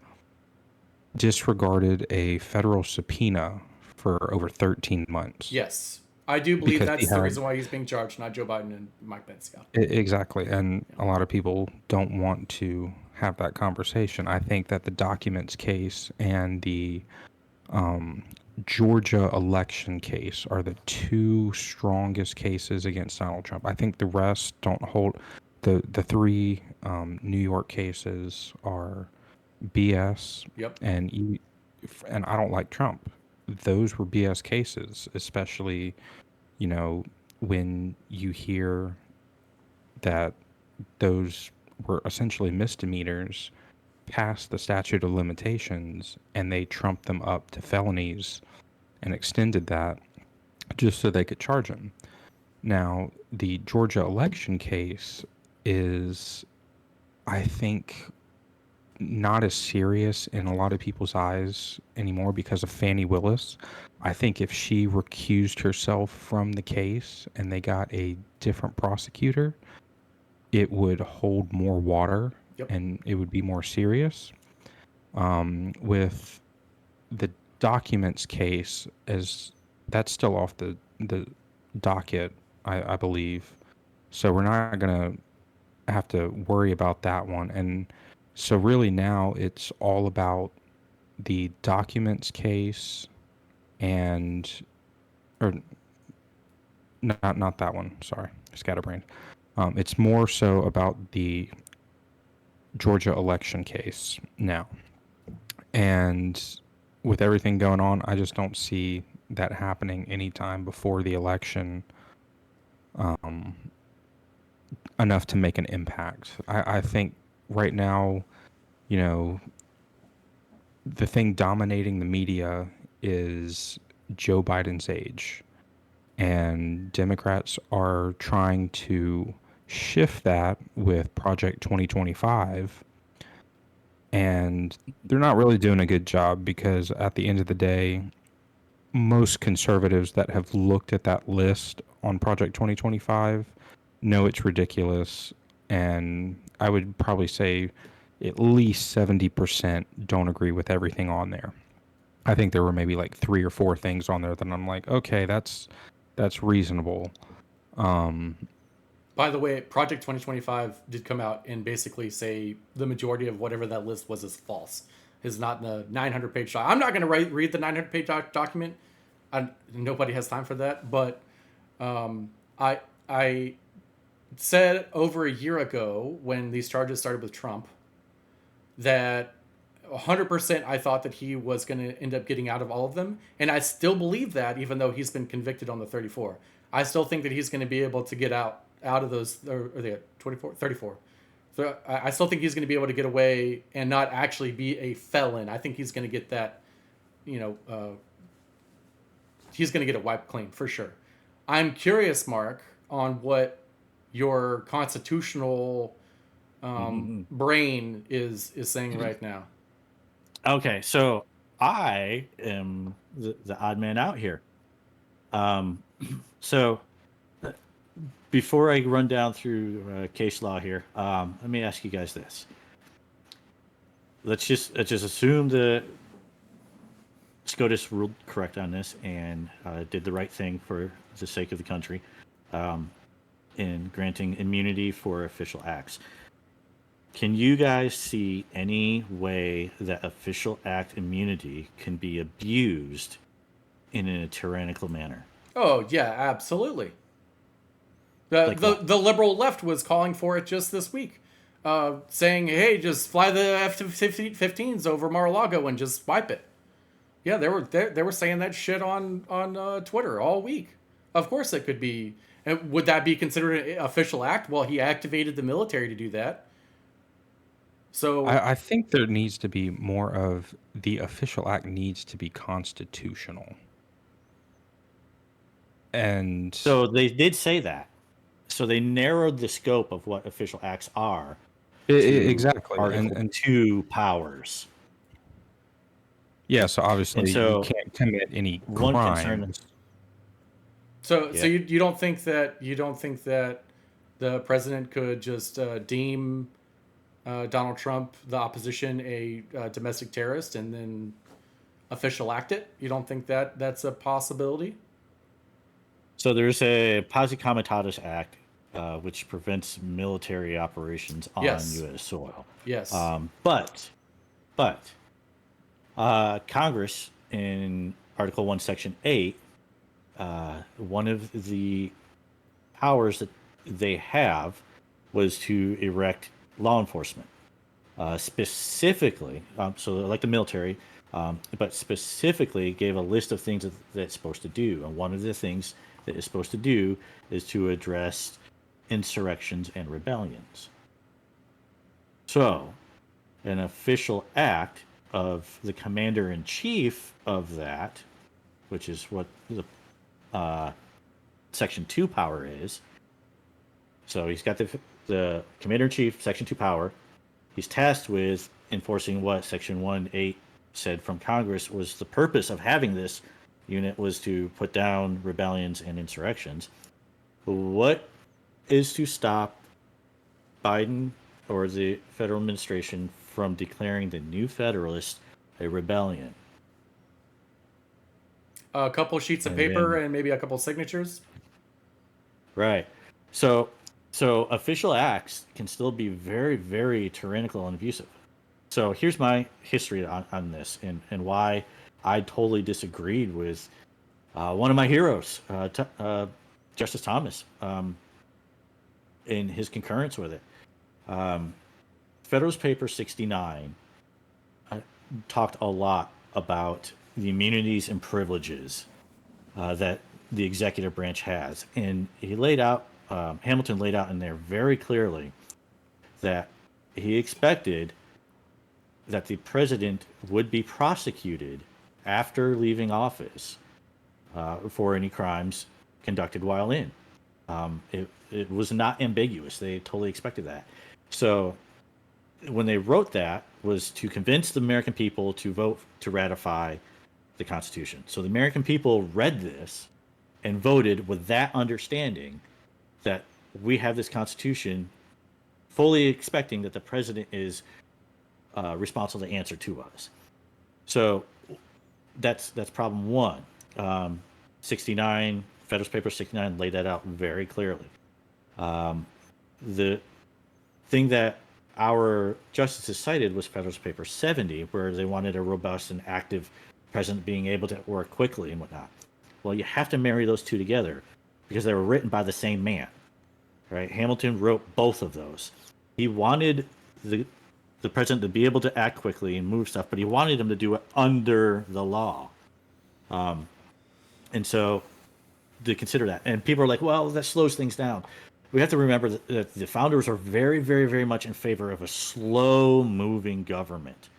disregarded a federal subpoena for over 13 months Yes. I do believe because he that's the had. reason why he's being charged, not Joe Biden and Mike Pence. Yeah. Exactly. And a lot of people don't want to have that conversation. I think that the documents case and the um, Georgia election case are the two strongest cases against Donald Trump. I think the rest don't hold. The three New York cases are BS, Yep. and I don't like Trump. Those were BS cases, especially, when you hear that those were essentially misdemeanors past the statute of limitations, and they trumped them up to felonies and extended that just so they could charge him. Now, the Georgia election case is, I think, not as serious in a lot of people's eyes anymore because of Fannie Willis. I think if she recused herself from the case and they got a different prosecutor, it would hold more water Yep. and it would be more serious. With the documents case, as that's still off the docket, I believe. So we're not gonna have to worry about that one. And so really now it's all about the documents case and or not that one. Sorry, scatterbrained. It's more so about the Georgia election case now. And with everything going on, I just don't see that happening anytime before the election um, enough to make an impact. I think right now, you know, the thing dominating the media is Joe Biden's age. And Democrats are trying to shift that with Project 2025. And they're not really doing a good job because at the end of the day, most conservatives that have looked at that list on Project 2025 know it's ridiculous. And I would probably say at least 70% don't agree with everything on there. I think there were maybe like 3 or 4 things on there that I'm like, okay, that's reasonable. Um, By the way, Project 2025 did come out and basically say the majority of whatever that list was is false. Is not in the 900-page document. I'm not going to read the 900-page document. Nobody has time for that. But I said over a year ago when these charges started with Trump that 100% I thought that he was going to end up getting out of all of them. And I still believe that, even though he's been convicted on the 34. I still think that he's going to be able to get out of those, or they 24, 34. So I still think he's going to be able to get away and not actually be a felon. I think he's going to get that, he's going to get it wiped clean for sure. I'm curious, Mark, on what your constitutional brain is saying right now. Okay, so I am the odd man out here. So before I run down through case law here, let me ask you guys this. let's just assume the SCOTUS ruled correct on this and did the right thing for the sake of the country in granting immunity for official acts. Can you guys see any way that official act immunity can be abused in a tyrannical manner? Oh yeah, absolutely. The Like the what? the liberal left was calling for it just this week, saying, "Hey, just fly the F-15s over Mar-a-Lago and just wipe it." Yeah, they were saying that shit on Twitter all week. Of course, it could be. And would that be considered an official act? Well, he activated the military to do that. So, I think there needs to be more of the official act needs to be constitutional. And So they did say that. So they narrowed the scope of what official acts are to exactly. Article And 2 powers. yeah, so And obviously you so can't commit any one concern, crimes. so yeah. you don't think that the president could just deem Donald Trump, the opposition, a domestic terrorist, and then official act it? You don't think that that's a possibility? So there's a Posse Comitatus Act, which prevents military operations on Yes. U.S. soil. Yes. But Congress in Article 1, Section 8, one of the powers that they have was to erect law enforcement. Specifically, so like the military, but specifically gave a list of things that it's supposed to do. And one of the things that it's supposed to do is to address insurrections and rebellions. So, an official act of the commander in chief of that, which is what the Section 2 power is. So he's got the commander in chief, Section 2 power. He's tasked with enforcing what Section 1.8 said from Congress was the purpose of having this unit was to put down rebellions and insurrections. What is to stop Biden or the federal administration from declaring the New Federalists a rebellion? A couple sheets of And paper then, and maybe a couple signatures. right. So official acts can still be very, very tyrannical and abusive. So here's my history on this and why I totally disagreed with one of my heroes, Justice Thomas, in his concurrence with it. Federalist Paper 69 talked a lot about the immunities and privileges that the executive branch has. And he laid out, Hamilton laid out in there very clearly that he expected that the president would be prosecuted after leaving office for any crimes conducted while in. It was not ambiguous. They totally expected that. So when they wrote that was to convince the American people to vote to ratify the Constitution. So the American people read this and voted with that understanding that we have this Constitution, fully expecting that the president is responsible to answer to us. So that's problem one. 69 Federalist Paper 69 laid that out very clearly. The thing that our justices cited was Federalist Paper 70, where they wanted a robust and active president being able to work quickly and whatnot. Well, you have to marry those two together because they were written by the same man, right? Hamilton wrote both of those. He wanted the president to be able to act quickly and move stuff, but he wanted him to do it under the law. And so to consider that, and people are like, well, that slows things down. We have to remember that the founders are very, very, very much in favor of a slow-moving government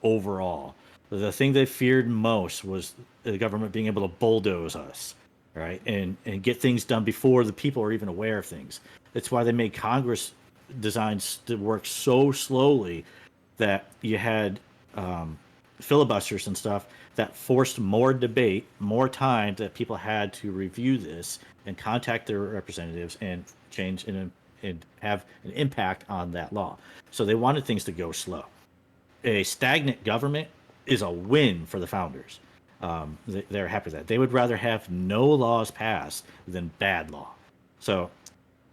overall. The thing they feared most was the government being able to bulldoze us, right, and get things done before the people are even aware of things. That's why they made Congress designs to work so slowly that you had filibusters and stuff that forced more debate, more time that people had to review this and contact their representatives and change and have an impact on that law. So they wanted things to go slow. a stagnant government is a win for the founders. They're happy with that. They would rather have no laws passed than bad law. So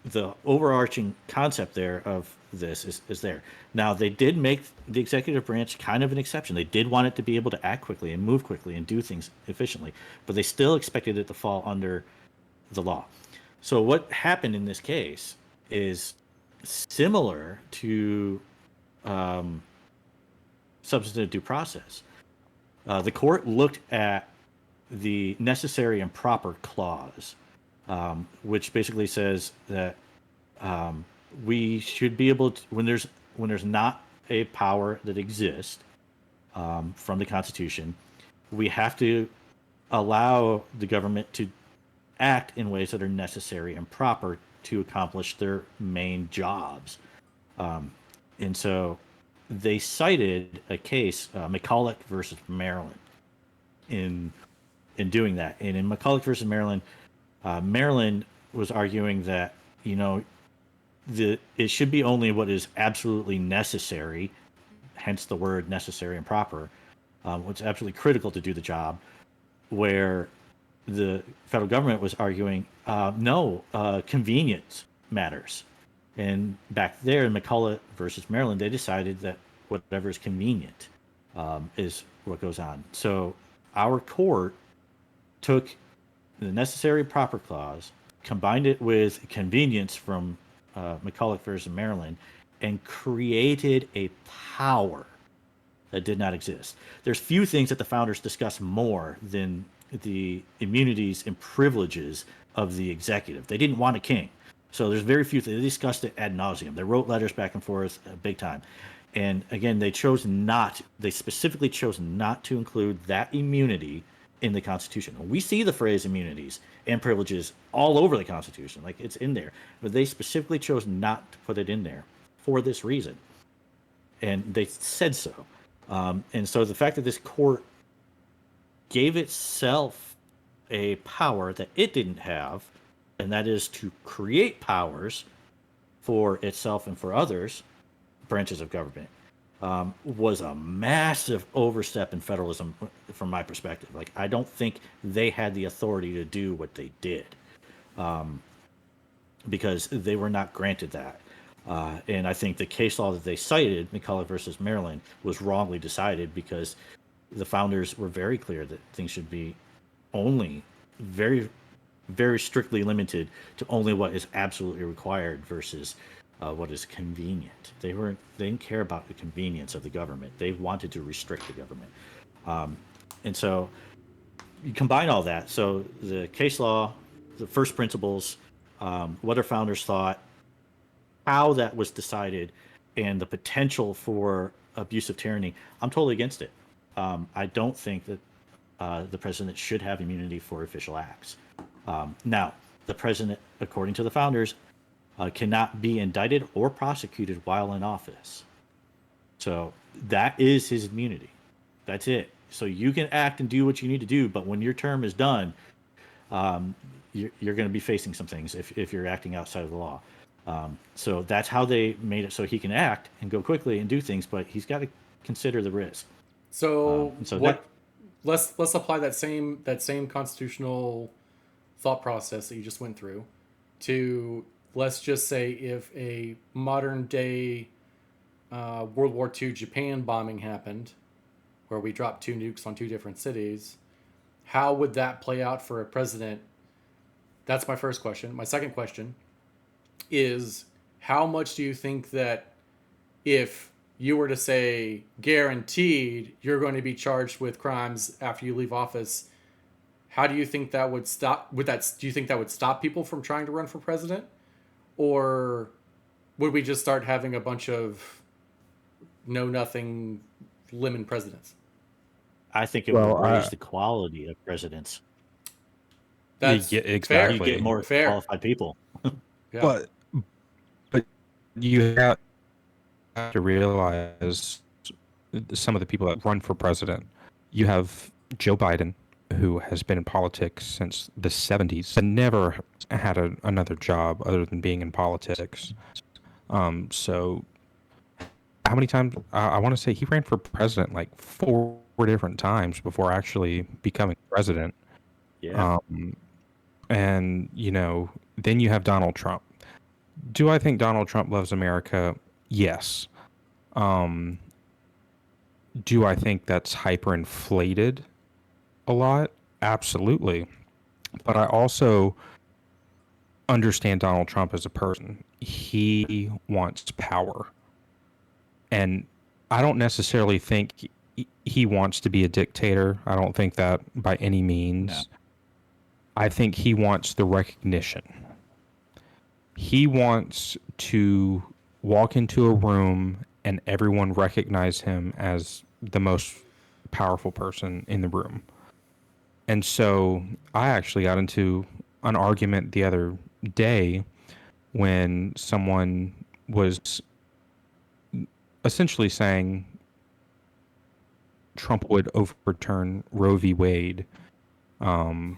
the overarching concept there of this is there. Now, they did make the executive branch kind of an exception. They did want it to be able to act quickly and move quickly and do things efficiently, but they still expected it to fall under the law. So what happened in this case is similar to substantive due process. The court looked at the necessary and proper clause, which basically says that we should be able to, when there's not a power that exists from the Constitution, we have to allow the government to act in ways that are necessary and proper to accomplish their main jobs. And so they cited a case, McCulloch versus Maryland, in doing that. And in McCulloch versus Maryland, Maryland was arguing that, you know, it should be only what is absolutely necessary, hence the word necessary and proper, what's absolutely critical to do the job, where the federal government was arguing, no, convenience matters. And back there in McCulloch versus Maryland, they decided that whatever is convenient is what goes on. So our court took the necessary proper clause, combined it with convenience from McCulloch versus Maryland, and created a power that did not exist. There's few things that the founders discuss more than the immunities and privileges of the executive. They didn't want a king. So there's very few things. They discussed it ad nauseum. They wrote letters back and forth big time. And again, they specifically chose not to include that immunity in the Constitution. We see the phrase immunities and privileges all over the Constitution, like it's in there, but they specifically chose not to put it in there for this reason. And they said so. And so the fact that this court gave itself a power that it didn't have, and that is to create powers for itself and for others, branches of government, was a massive overstep in federalism from my perspective. Like, I don't think they had the authority to do what they did, because they were not granted that. And I think the case law that they cited, McCulloch versus Maryland, was wrongly decided because the founders were very clear that things should be only very, very strictly limited to only what is absolutely required versus what is convenient. They didn't care about the convenience of the government. They wanted to restrict the government. And so you combine all that. So the case law, the first principles, what our founders thought, how that was decided, and the potential for abusive tyranny, I'm totally against it. I don't think that the president should have immunity for official acts. Now, the president, according to the founders, cannot be indicted or prosecuted while in office. So that is his immunity. That's it. So you can act and do what you need to do, but when your term is done, you're going to be facing some things if you're acting outside of the law. So that's how they made it so he can act and go quickly and do things, but he's got to consider the risk. Let's apply that same constitutional thought process that you just went through to, let's just say, if a modern day World War II Japan bombing happened, where we dropped 2 nukes on 2 different cities, how would that play out for a president? That's my first question. My second question is, how much do you think that if you were to say guaranteed you're going to be charged with crimes after you leave office, how do you think that would stop? Do you think that would stop people from trying to run for president? Or would we just start having a bunch of know-nothing lemon presidents? I think it would raise the quality of presidents. That's exactly. You get more qualified people. Yeah. But you have to realize some of the people that run for president. You have Joe Biden, who has been in politics since the 70s and never had another job other than being in politics. So how many times? I want to say he ran for president like four different times before actually becoming president. Yeah. Um, and then you have Donald Trump. Do I think Donald Trump loves America? Yes. Um, do I think that's hyperinflated a lot? Absolutely. But I also understand Donald Trump as a person. He wants power. And I don't necessarily think he wants to be a dictator. I don't think that by any means. No. I think he wants the recognition. He wants to walk into a room and everyone recognize him as the most powerful person in the room. And so I actually got into an argument the other day when someone was essentially saying Trump would overturn Roe v. Wade um,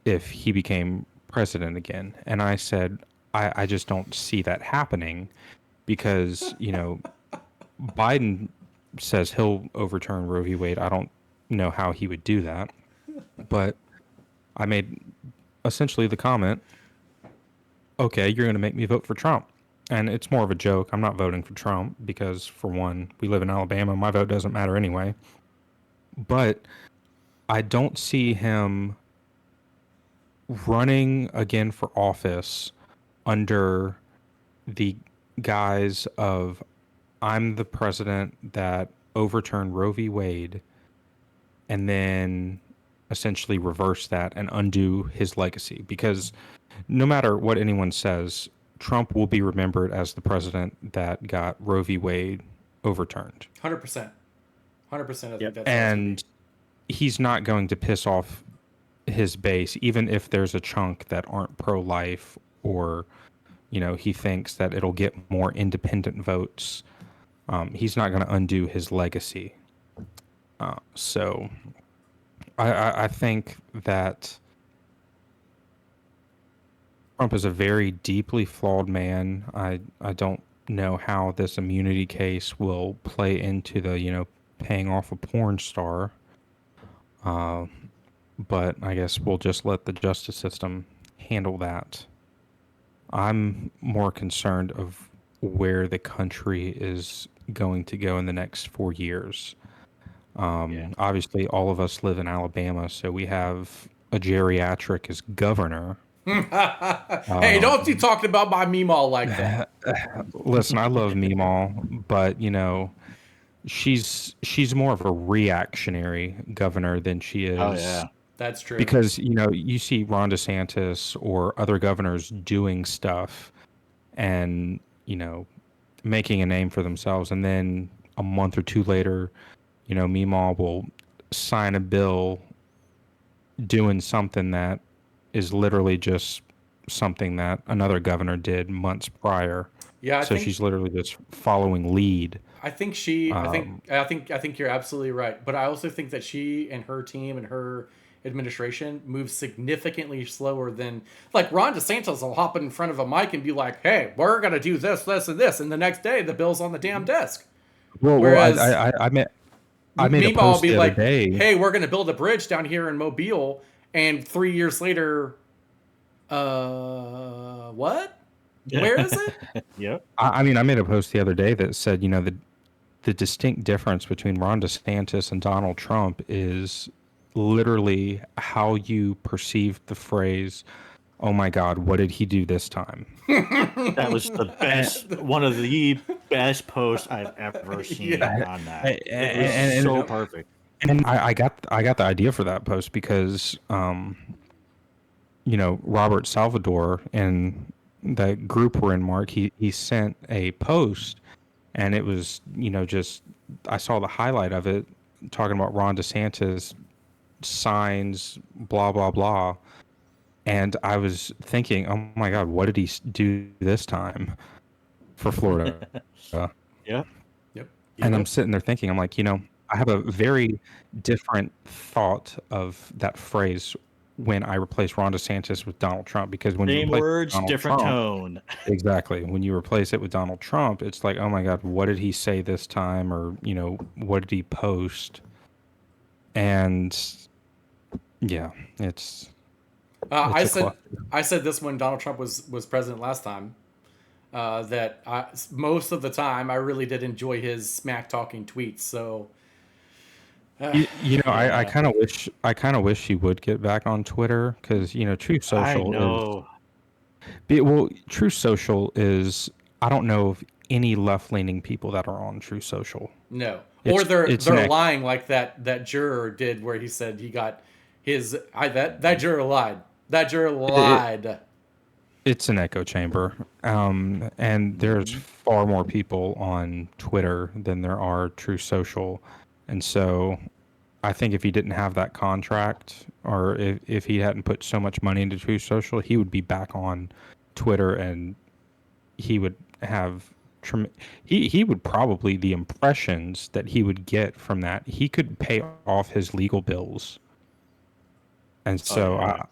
if he became president again. And I said, I just don't see that happening because, Biden says he'll overturn Roe v. Wade. I don't know how he would do that. But I made essentially the comment, okay, you're going to make me vote for Trump. And it's more of a joke. I'm not voting for Trump because, for one, we live in Alabama. My vote doesn't matter anyway. But I don't see him running again for office under the guise of I'm the president that overturned Roe v. Wade and then essentially reverse that and undo his legacy. Because no matter what anyone says, Trump will be remembered as the president that got Roe v. Wade overturned. 100%. 100%. I think that's And he's not going to piss off his base, even if there's a chunk that aren't pro-life or, he thinks that it'll get more independent votes. He's not going to undo his legacy. So I think that Trump is a very deeply flawed man. I don't know how this immunity case will play into the, paying off a porn star. But I guess we'll just let the justice system handle that. I'm more concerned of where the country is going to go in the next 4 years. Obviously, all of us live in Alabama, so we have a geriatric as governor. Hey, don't you talk about my Meemaw like that. Listen, I love Meemaw, but she's more of a reactionary governor than she is. Oh yeah. That's true. Because you see Ron DeSantis or other governors doing stuff and making a name for themselves, and then a month or two later, Meemaw will sign a bill doing something that is literally just something that another governor did months prior. Yeah, so she's literally just following lead. I think I think you're absolutely right. But I also think that she and her team and her administration moves significantly slower than, like, Ron DeSantis will hop in front of a mic and be like, "Hey, we're gonna do this, this, and this," and the next day the bill's on the damn desk. Whereas I made a Meemaw will post be the like, other day. "Hey, we're gonna build a bridge down here in Mobile," and 3 years later, what? Where is it? Yep. I made a post the other day that said, the distinct difference between Ron DeSantis and Donald Trump is literally how you perceive the phrase, "Oh my God, what did he do this time?" That was the best, one of the best posts I've ever seen on that. It was so perfect. And I got the idea for that post because, Robert Salvador and the group we're in, Mark, he sent a post, and it was, just, I saw the highlight of it talking about Ron DeSantis signs, blah, blah, blah. And I was thinking, oh my God, what did he do this time for Florida? Yep. And I'm sitting there thinking, I'm like, I have a very different thought of that phrase when I replaced Ron DeSantis with Donald Trump, because when you Same replace words, Donald different Trump, tone. exactly, when you replace it with Donald Trump, it's like, oh my God, what did he say this time, or what did he post? And yeah, it's I a said cluster. I said this when Donald Trump was president last time. That most of the time I really did enjoy his smack talking tweets. So I Yeah, kind of wish he would get back on Twitter, because True I Social is know. True Social is, I don't know of any left leaning people that are on True Social. no, or It's they're it's an they're echo. lying like that juror did, where he said he got his. That juror lied. That juror It, lied. it's an echo chamber, and there's Mhm. far more people on Twitter than there are True Social, and so I think if he didn't have that contract, or if he hadn't put so much money into True Social, he would be back on Twitter, and he would have he would probably, the impressions that he would get from that, he could pay off his legal bills. And Oh so yeah. I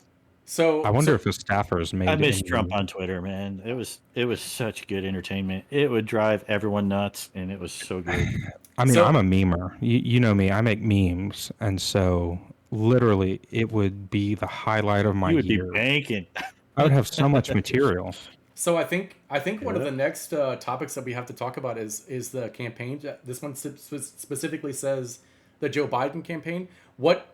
So wonder so if the staffers I made miss any. Trump on Twitter, man. It was such good entertainment. It would drive everyone nuts, and it was so good. I mean, I'm so a memer. You know me, I make memes, and so literally it would be the highlight of my You would be year. banking. I would have so much material. So I think one of Yeah. the next topics that we have to talk about is the campaign. This one specifically says the Joe Biden campaign. What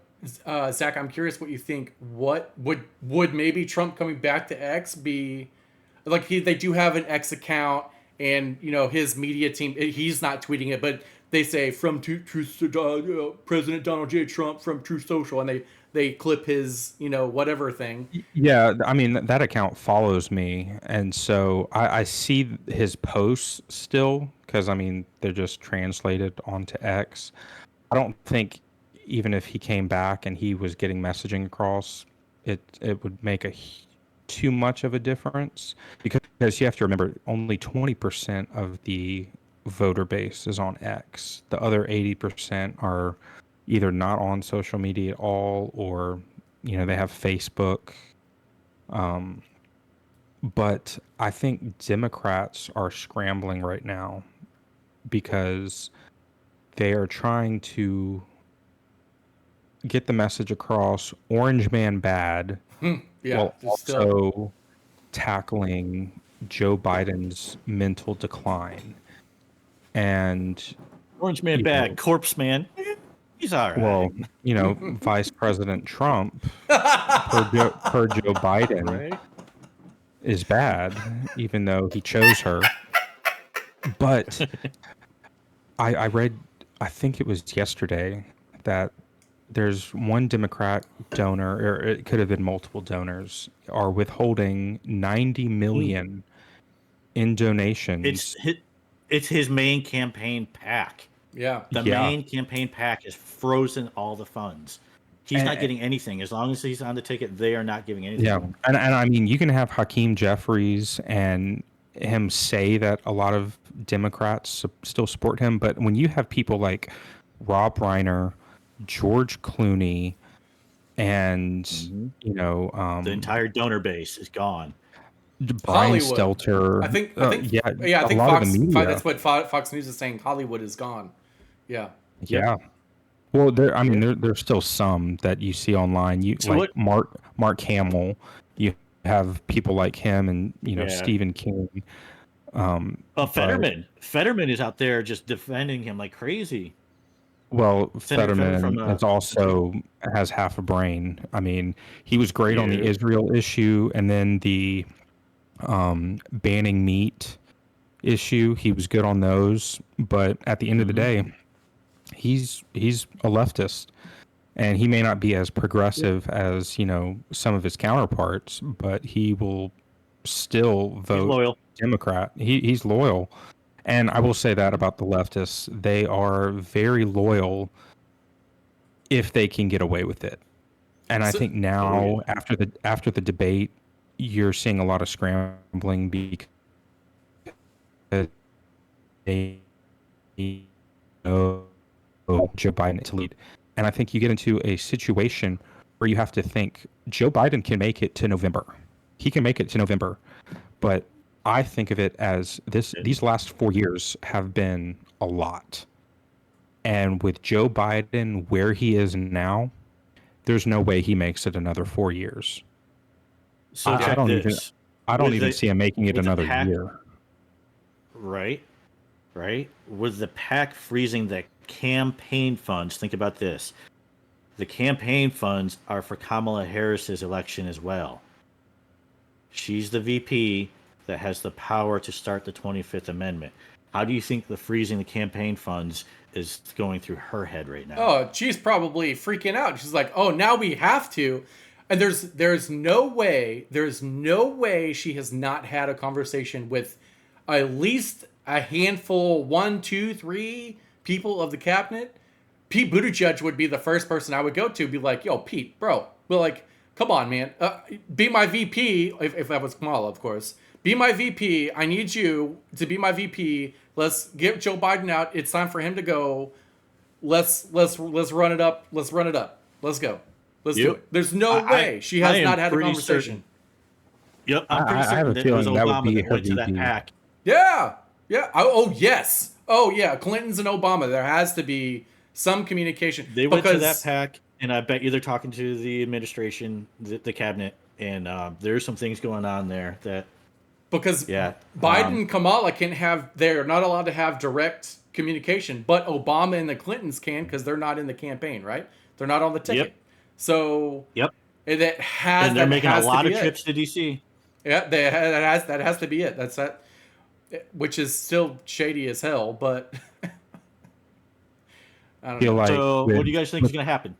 Zach? I'm curious what you think. What would maybe Trump coming back to X be like? They do have an X account, and his media team. He's not tweeting it, but they say from President Donald J. Trump from True Social, and they clip his whatever thing. Yeah, I mean that account follows me, and so I see his posts still, because I mean they're just translated onto X. I don't think, even if he came back and he was getting messaging across, it would make too much of a difference, because you have to remember only 20% of the voter base is on X. The other 80% are either not on social media at all, or they have Facebook. Um, but I think Democrats are scrambling right now because they are trying to get the message across, Orange Man bad, Yeah, while just still. also tackling Joe Biden's mental decline. And, Orange Man you bad, know, corpse man. He's all well, right. Vice President Trump, per Joe Biden, Right? is bad, even though he chose her. But I read, I think it was yesterday, that there's one Democrat donor, or it could have been multiple donors, are withholding 90 Mm. million in It's donations. his, it's his main campaign pack. Yeah. The Yeah. main campaign pack is frozen all the funds. He's not And, getting anything. As long as he's on the ticket, they are not giving anything yeah. to him. And I mean, you can have Hakeem Jeffries and him say that a lot of Democrats still support him, but when you have people like Rob Reiner, George Clooney, and, Hmm. you know, The um, entire donor base is gone. Brian Hollywood. I Stelter, think I think yeah, yeah, I a think lot of the That's media, what Fox News is saying. Hollywood is gone. Yeah. Yep. yeah. Well, I mean, Yep. there's still some that you see online. You To like it. Mark Hamill. You have people like him, and Yeah. Stephen King. But Fetterman is out there just defending him like crazy. Senator Fetterman Fetterman from is Kentucky. also has half a brain. I mean, he was great on the Yeah. Israel issue, and then the banning meat issue. He was good on those, but at the end of the Hmm. day, he's a leftist, and he may not be as Yep. progressive as some of his counterparts, but he will still He's vote loyal. Democrat. He's loyal, and I will say that about the leftists: they are very loyal if they can get away with it. And I So think Oh yeah. now, after the debate, you're seeing a lot of scrambling because they know Joe Biden to lead. And I think you get into a situation you have to think Joe Biden can make it to November. He can make it to November, but I think of it as these last 4 years have been a lot. And with Joe Biden where he is now, there's no way he makes it another 4 years. So I check don't this. even see him making it with the another PAC, year. right? With the PAC freezing the campaign funds, think about this. The campaign funds are for Kamala Harris's election as well. She's the VP that has the power to start the 25th Amendment. How do you think the freezing the campaign funds is going through her head right now? Oh, she's probably freaking out. She's like, "Oh, now we have to." And there's no way she has not had a conversation with at least a handful, 1, 2, 3 people of the cabinet. Pete Buttigieg would be the first person I would go to, be like, "Yo, Pete, bro," be like, "Come on, man, be my VP." If that was Kamala, of course, be my VP. I need you to be my VP. Let's get Joe Biden out. It's time for him to go. Let's run it up. Let's run it up. Let's go. Let's do it. There's no way she has not had a conversation. Yep, I'm pretty I have certain a that it was feeling that would Obama be that her went to that VP. PAC. Yeah. Oh, yes. Oh, yeah. Clintons and Obama. There has to be some communication. They went to that PAC, and I bet you they're talking to the administration, the cabinet, and there's some things going on there that. Because Biden and Kamala they're not allowed to have direct communication, but Obama and the Clintons can because they're not in the campaign, right? They're not on the ticket. Yep. So and they're making a lot of trips to DC. Yeah, that has to be it. That's that, which is still shady as hell. But I don't know. Like so, what do you guys think is going to happen?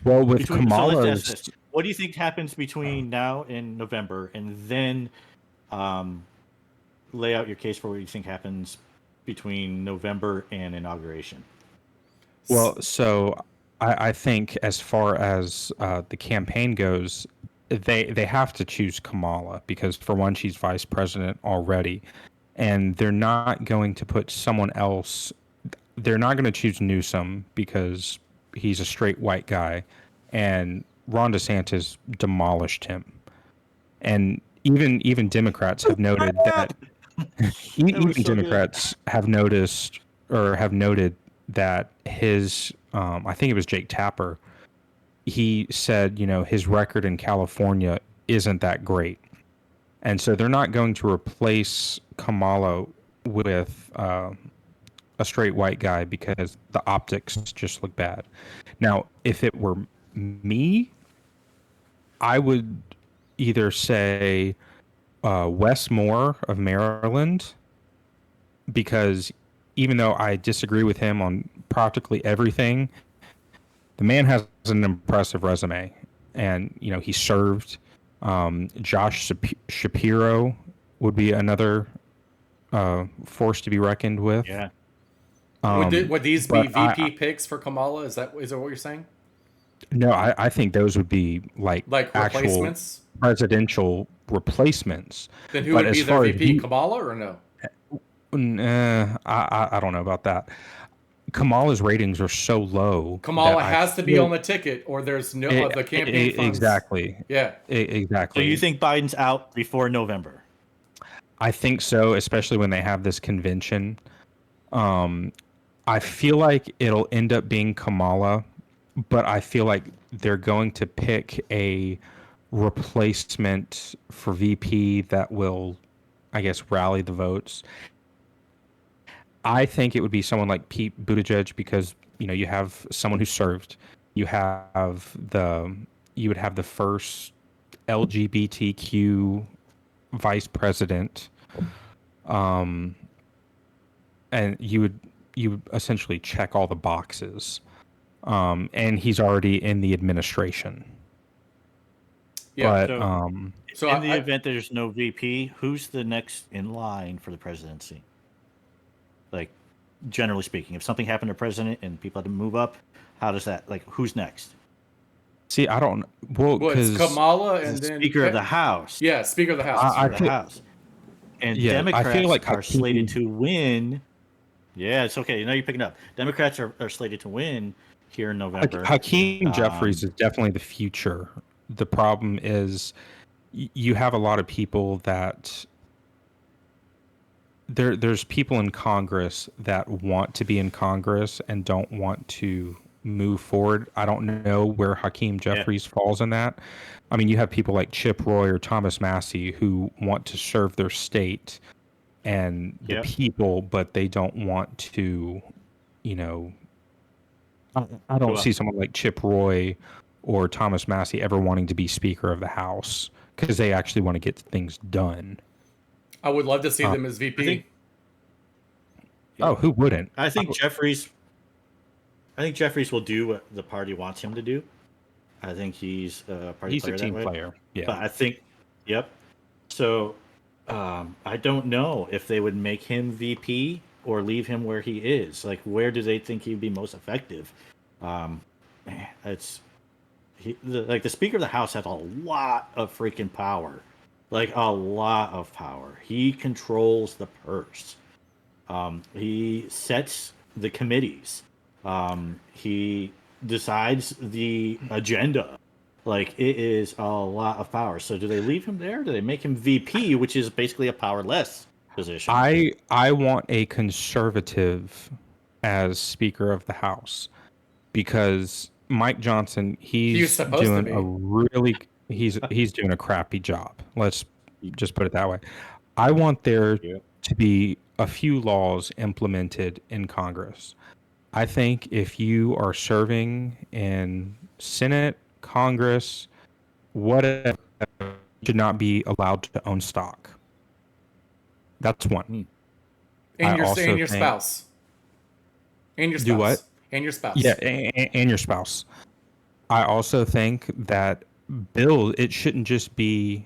Well, with Kamala, so let's ask this. What do you think happens between now and November, and then lay out your case for what you think happens between November and inauguration? Well, so I think as far as the campaign goes, they have to choose Kamala because, for one, she's vice president already, and they're not going to put someone else. They're not going to choose Newsom because he's a straight white guy, and Ron DeSantis demolished him. And even Democrats have noted that. Even Democrats have noted that his, I think it was Jake Tapper, he said, his record in California isn't that great. And so they're not going to replace Kamala with a straight white guy because the optics just look bad. Now, if it were me, I would either say Wes Moore of Maryland, because even though I disagree with him on practically everything, the man has an impressive resume, and he served. Josh Shapiro would be another force to be reckoned with. Yeah. Would these be VP picks for Kamala? Is that what you're saying? No, I think those would be like actual replacements, presidential replacements. Then who would be their VP? Kamala or no? I don't know about that. Kamala's ratings are so low. Kamala has to be on the ticket, or there's no the campaign funds. Exactly. Yeah. Exactly. So you think Biden's out before November? I think so, especially when they have this convention. I feel like it'll end up being Kamala, but I feel like they're going to pick a replacement for VP that will, I guess, rally the votes. I think it would be someone like Pete Buttigieg because, you have someone who served. You would have the first LGBTQ vice president. And you would essentially check all the boxes. And he's already in the administration. Yeah. But so in the event there's no VP, who's the next in line for the presidency? Like, generally speaking, if something happened to president and people had to move up, how does that, who's next? See, I don't. Well, it's Kamala and then Speaker of the House. Yeah, Speaker of the House. House. And Democrats are slated to win Yeah, it's okay. Now you're picking up. Democrats are slated to win here in November. Hakeem Jeffries is definitely the future. The problem is you have a lot of people that there's people in Congress that want to be in Congress and don't want to move forward. I don't know where Hakeem Jeffries falls in that. I mean, you have people like Chip Roy or Thomas Massey who want to serve their state and the people, but they don't want to, you know, I don't see someone like Chip Roy or Thomas Massey ever wanting to be Speaker of the House because they actually want to get things done. I would love to see them as VP. Who wouldn't? I think Jeffries will do what the party wants him to do. I think he's a party player. He's a team player. Yeah. But I think, So I don't know if they would make him VP or leave him where he is. Like, where do they think he'd be most effective? The Speaker of the House has a lot of freaking power. Like, a lot of power. He controls the purse. He sets the committees. He decides the agenda. Like, it is a lot of power. So do they leave him there? Do they make him VP, which is basically a powerless position? I want a conservative as Speaker of the House because Mike Johnson, he's doing a crappy job. Let's just put it that way. I want there to be a few laws implemented in Congress. I think if you are serving in Senate, Congress, whatever, you should not be allowed to own stock. That's one. And your spouse. And your spouse. Do what? And your spouse. Yeah, and your spouse. I also think that it shouldn't just be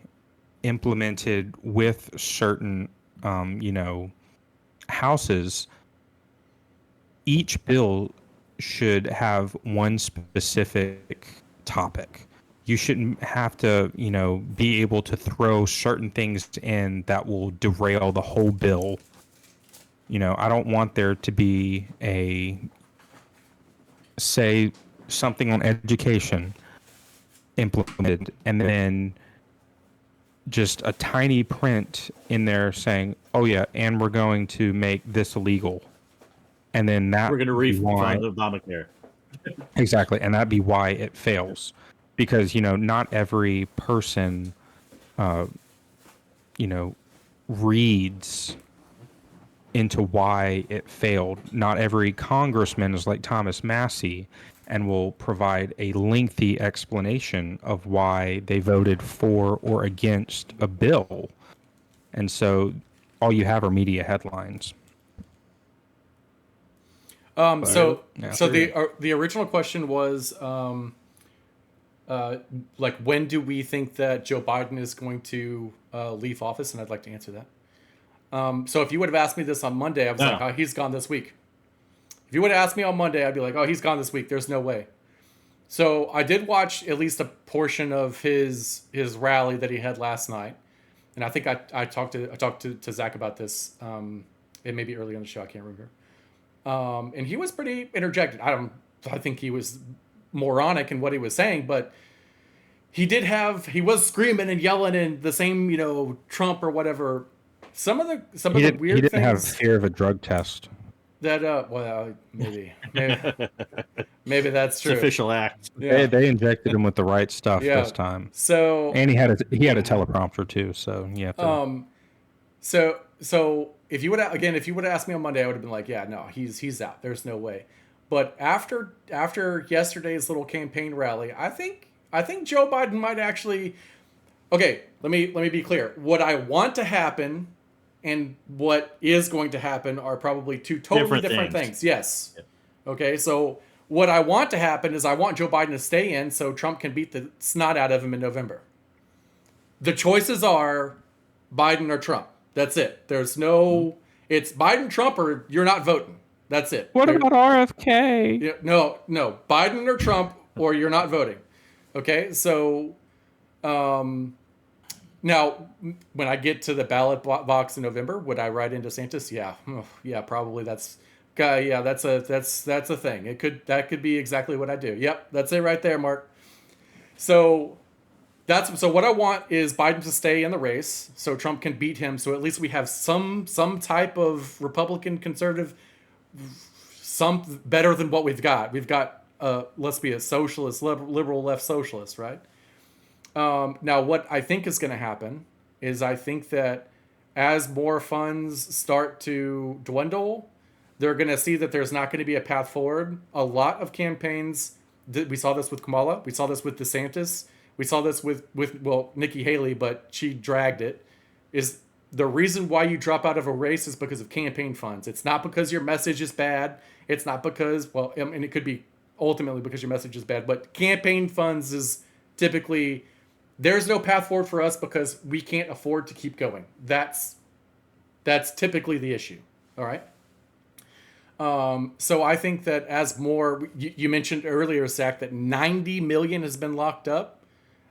implemented with certain, houses. Each bill should have one specific topic. You shouldn't have to, be able to throw certain things in that will derail the whole bill. I don't want there to be say something on education implemented and then just a tiny print in there saying, oh yeah, and we're going to make this illegal. And then we're going to refund Obamacare. Exactly. And that'd be why it fails. Because, not every person, reads into why it failed. Not every congressman is like Thomas Massey and will provide a lengthy explanation of why they voted for or against a bill. And so all you have are media headlines. So the original question was, when do we think that Joe Biden is going to leave office? And I'd like to answer that. So if you would have asked me this on Monday, I was like, oh, he's gone this week. If you would have asked me on Monday, I'd be like, oh, he's gone this week. There's no way. So I did watch at least a portion of his rally that he had last night. And I think I talked to Zach about this. It may be early on the show. I can't remember. And he was pretty interjected. I think he was moronic in what he was saying, but he was screaming and yelling and the same, Trump or whatever. Some of the weird things. He didn't have fear of a drug test. That maybe that's true. It's official act. Yeah. They injected him with the right stuff this time. So and he had a teleprompter too. So yeah. So if you would have asked me on Monday, I would have been like, yeah, no, he's out. There's no way. But after yesterday's little campaign rally, I think Joe Biden might actually. Okay, let me be clear. What I want to happen and what is going to happen are probably two totally different things. Yes. Yep. Okay, so what I want to happen is I want Joe Biden to stay in so Trump can beat the snot out of him in November. The choices are Biden or Trump. That's it. There's no. It's Biden, Trump, or you're not voting. That's it. What about RFK? Yeah, no. Biden or Trump, or you're not voting. Okay, so. Now, when I get to the ballot box in November, would I write in DeSantis? Yeah, probably that's Yeah, that's a thing. That could be exactly what I do. Yep, that's it right there, Mark. So so what I want is Biden to stay in the race so Trump can beat him. So at least we have some type of Republican conservative, some better than what we've got. We've got let's be a socialist, liberal left socialist, right? Now, what I think is going to happen is I think that as more funds start to dwindle, they're going to see that there's not going to be a path forward. A lot of campaigns, we saw this with Kamala, we saw this with DeSantis, we saw this with well, Nikki Haley, but she dragged it. Is the reason why you drop out of a race is because of campaign funds. It's not because your message is bad. It's not because, well, I mean, it could be ultimately because your message is bad, but campaign funds is typically there's no path forward for us because we can't afford to keep going. That's typically the issue. All right. So I think that as more, you mentioned earlier, Zach, that 90 million has been locked up.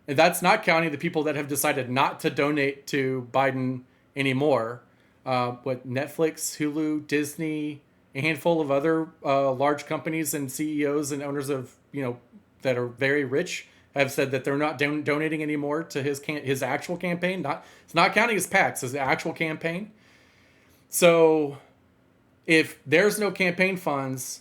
And that's not counting the people that have decided not to donate to Biden anymore. But Netflix, Hulu, Disney, a handful of other large companies and CEOs and owners of, that are very rich have said that they're not donating anymore to his actual campaign. It's not counting his PACs, his actual campaign. So if there's no campaign funds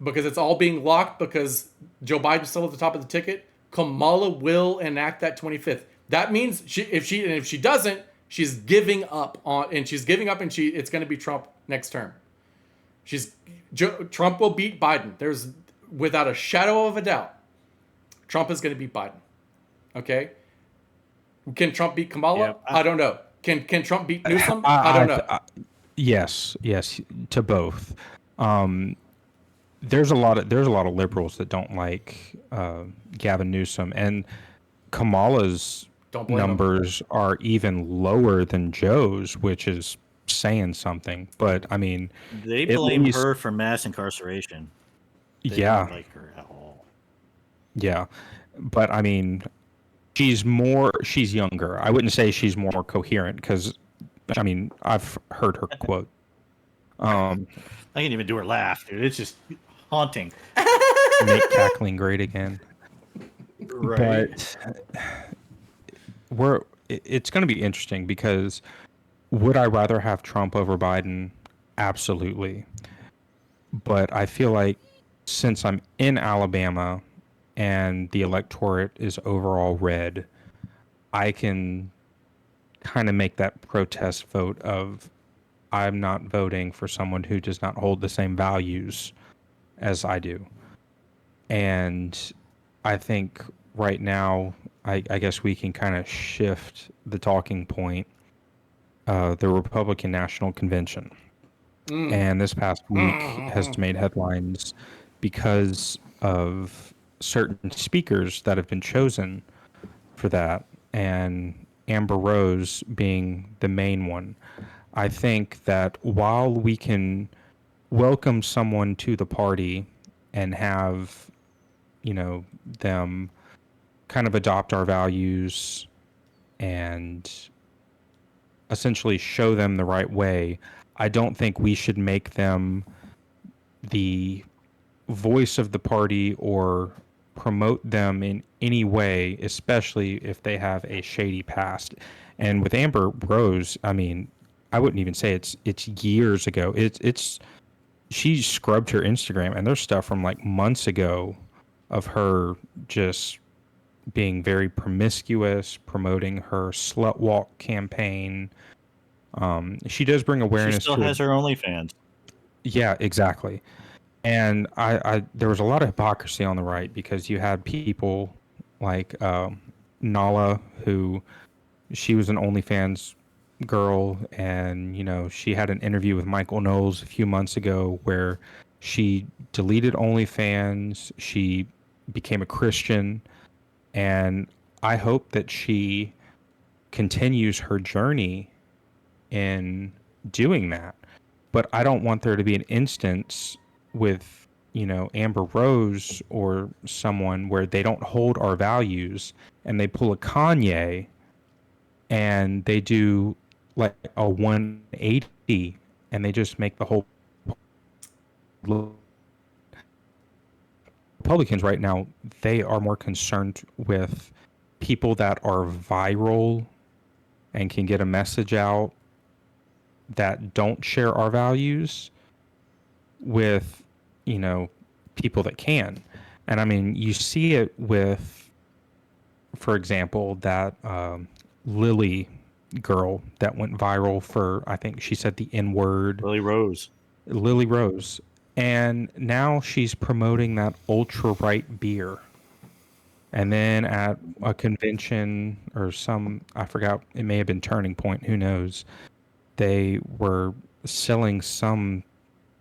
because it's all being locked because Joe Biden's still at the top of the ticket, Kamala will enact that 25th. That means if she doesn't, she's giving up and it's going to be Trump next term. Trump will beat Biden. There's without a shadow of a doubt. Trump is going to beat Biden. Okay? Can Trump beat Kamala? Yeah, I don't know. Can Trump beat Newsom? I don't know. Yes, to both. There's a lot of liberals that don't like Gavin Newsom, and Kamala's numbers are even lower than Joe's, which is saying something. But I mean, they blame her for mass incarceration. They don't like her at all. Yeah, but I mean, she's younger. I wouldn't say she's more coherent because, I mean, I've heard her quote. I can't even do her laugh, dude. It's just haunting. Make cackling great again. Right. But it's going to be interesting because would I rather have Trump over Biden? Absolutely. But I feel like since I'm in Alabama and the electorate is overall red, I can kind of make that protest vote of I'm not voting for someone who does not hold the same values as I do. And I think right now, I guess we can kind of shift the talking point. The Republican National Convention. And this past week has made headlines because of certain speakers that have been chosen for that, and Amber Rose being the main one. I think that while we can welcome someone to the party and have, them kind of adopt our values and essentially show them the right way, I don't think we should make them the voice of the party or promote them in any way, especially if they have a shady past. And with Amber Rose, I mean, I wouldn't even say it's years ago. She scrubbed her Instagram, and there's stuff from like months ago of her just being very promiscuous, promoting her slut walk campaign. She does bring awareness. She still has her OnlyFans. Yeah, exactly. And I there was a lot of hypocrisy on the right because you had people like Nala, who she was an OnlyFans girl, and she had an interview with Michael Knowles a few months ago where she deleted OnlyFans. She became a Christian, and I hope that she continues her journey in doing that. But I don't want there to be an instance with, Amber Rose or someone where they don't hold our values and they pull a Kanye and they do like a 180 and they just make the whole Republicans right now, they are more concerned with people that are viral and can get a message out that don't share our values with, you know, people that can. And I mean, you see it with, for example, that Lily girl that went viral for, I think she said the N word, Lily Rose. Lily Rose. And now she's promoting that ultra right beer. And then at a convention or some, I forgot, it may have been Turning Point, who knows, they were selling some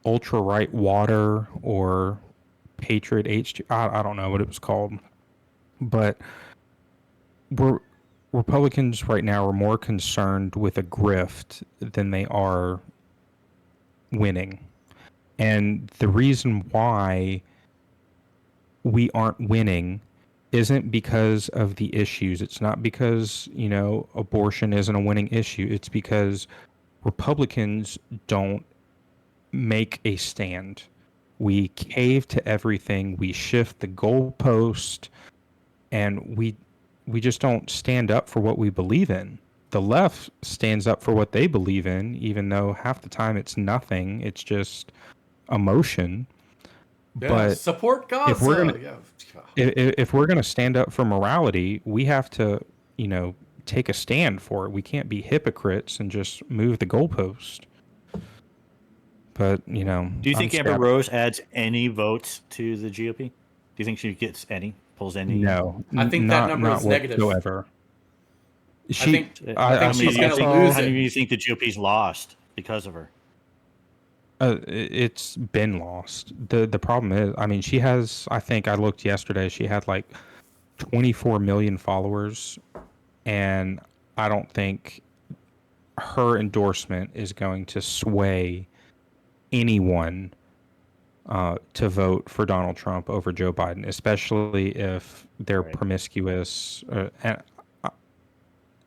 ultra right water or Patriot H2. I don't know what it was called. But we're, Republicans right now are more concerned with a grift than they are winning. And the reason why we aren't winning isn't because of the issues. It's not because, you know, abortion isn't a winning issue. It's because Republicans don't make a stand. We cave to everything. We shift the goalpost, and we just don't stand up for what we believe in. The left stands up for what they believe in, even though half the time it's nothing. It's just emotion. Yeah, But support if we're Gaza. gonna Yeah. if we're gonna stand up for morality, we have to, you know, take a stand for it. We can't be hypocrites and just move the goalpost. But you know, Do you I'm think Amber scrapped. Rose adds any votes to the GOP? Do you think she gets any, pulls any? No, I think that number not is negative. whatsoever. I think I she's I going to saw, lose How many it. do you think the GOP's lost because of her? It's been lost. The problem is, I mean, she has. I think I looked yesterday. She had like 24 million followers, and I don't think her endorsement is going to sway anyone to vote for Donald Trump over Joe Biden, especially if they're Right. promiscuous.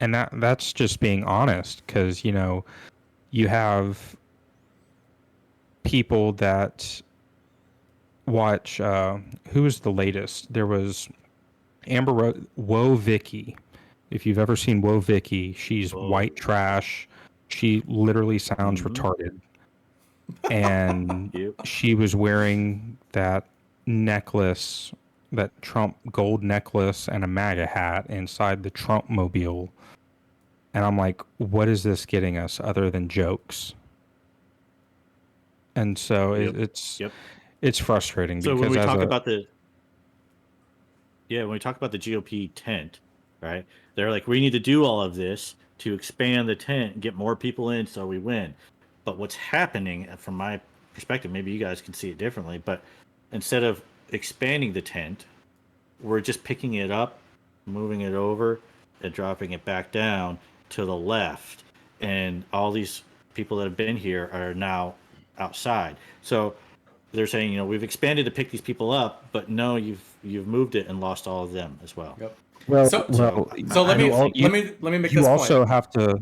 And that's just being honest, because you know you have people that watch. Who was the latest? There was Woe Vicky. If you've ever seen Woe Vicky, she's white trash. She literally sounds Mhm. retarded. And Yep. she was wearing that necklace, that Trump gold necklace, and a MAGA hat inside the Trump mobile. And I'm like, what is this getting us other than jokes? And so Yep. it's Yep. it's frustrating So when because we as talk a about the when we talk about the GOP tent, right? They're like, we need to do all of this to expand the tent and get more people in so we win. But what's happening, from my perspective, maybe you guys can see it differently, but instead of expanding the tent, we're just picking it up, moving it over, and dropping it back down to the left. And all these people that have been here are now outside. So they're saying, we've expanded to pick these people up, but no, you've moved it and lost all of them as well. Yep. well So well so let How do me you think? let me make you this point. also have to.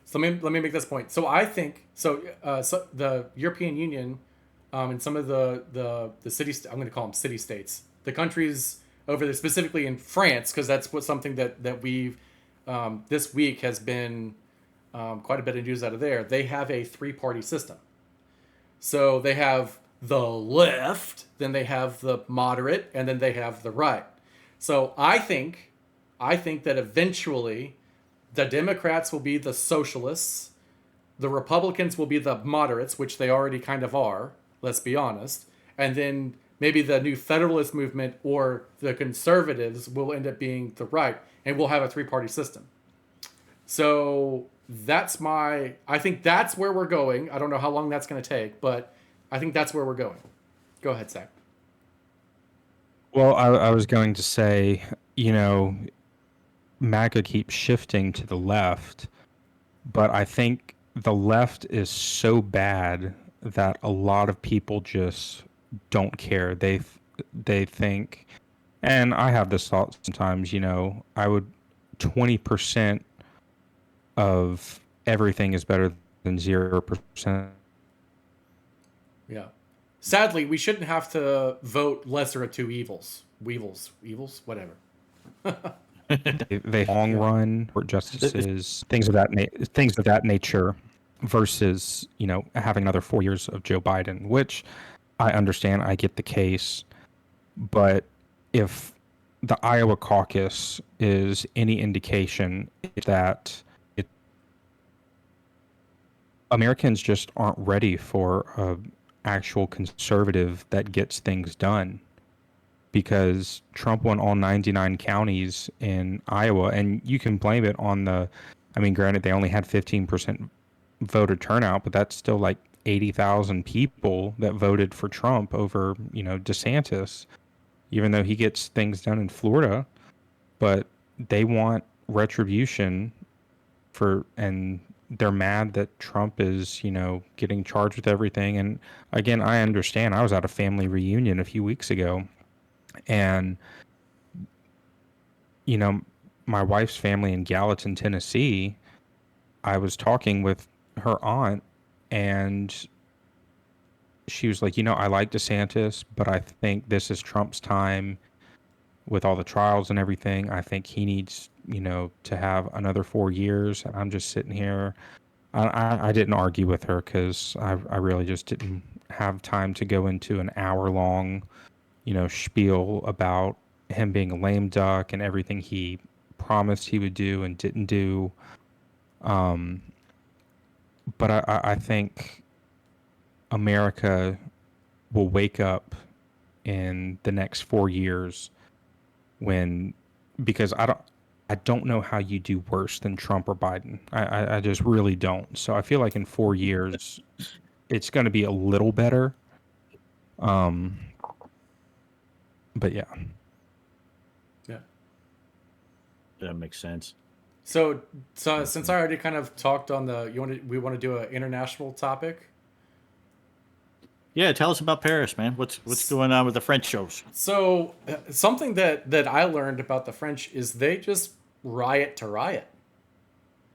So let me make this point. So I think so. So the European Union, and some of the city, I'm going to call them city states, the countries over there, specifically in France, because that's something that we've this week has been quite a bit of news out of there. They have a three-party system. So they have the left, then they have the moderate, and then they have the right. So I think that eventually the Democrats will be the socialists, the Republicans will be the moderates, which they already kind of are, let's be honest, and then maybe the new Federalist movement or the conservatives will end up being the right, and we'll have a three-party system. So I think that's where we're going. I don't know how long that's going to take, but I think that's where we're going. Go ahead, Zach. Well, I was going to say, you know, MAGA keeps shifting to the left, but I think the left is so bad that a lot of people just don't care. They think, and I have this thought sometimes, you know, I would 20% of everything is better than 0%. Yeah. sadly, we shouldn't have to vote lesser of two evils. Evils, whatever. They long run court justices, things of that nature, versus having another 4 years of Joe Biden, which I understand. I get the case, but if the Iowa caucus is any indication, that Americans just aren't ready for a actual conservative that gets things done, because Trump won all 99 counties in Iowa, and you can blame it on granted, they only had 15% voter turnout, but that's still like 80,000 people that voted for Trump over, DeSantis, even though he gets things done in Florida. But they want retribution and they're mad that Trump is, getting charged with everything. And again, I understand. I was at a family reunion a few weeks ago, and, my wife's family in Gallatin, Tennessee, I was talking with her aunt, and she was like, I like DeSantis, but I think this is Trump's time with all the trials and everything. I think he needs, to have another 4 years. And I'm just sitting here. I didn't argue with her because I really just didn't have time to go into an hour-long, spiel about him being a lame duck and everything he promised he would do and didn't do. But I think America will wake up in the next 4 years because I don't know how you do worse than Trump or Biden. I just really don't. So I feel like in 4 years, it's going to be a little better. But yeah. Yeah. That makes sense. So since I already kind of talked on we want to do an international topic. Yeah, tell us about Paris, man. What's going on with the French shows? So something that I learned about the French is they just riot to riot.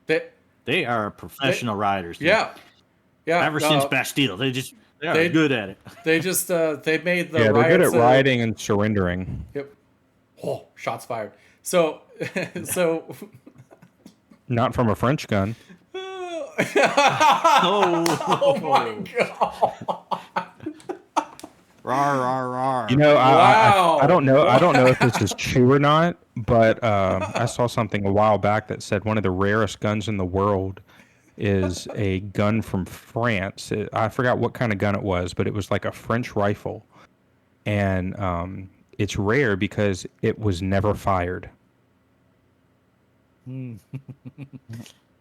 They are professional rioters. Dude. Yeah. Ever since Bastille, they are good at it. They just they made the they're good at riots, rioting and surrendering. Yep. Oh, shots fired. So not from a French gun. Oh my god. Rar, rar, rar. Wow. I don't know. I don't know if this is true or not, but I saw something a while back that said one of the rarest guns in the world is a gun from France. I forgot what kind of gun it was, but it was like a French rifle, and it's rare because it was never fired. Yeah,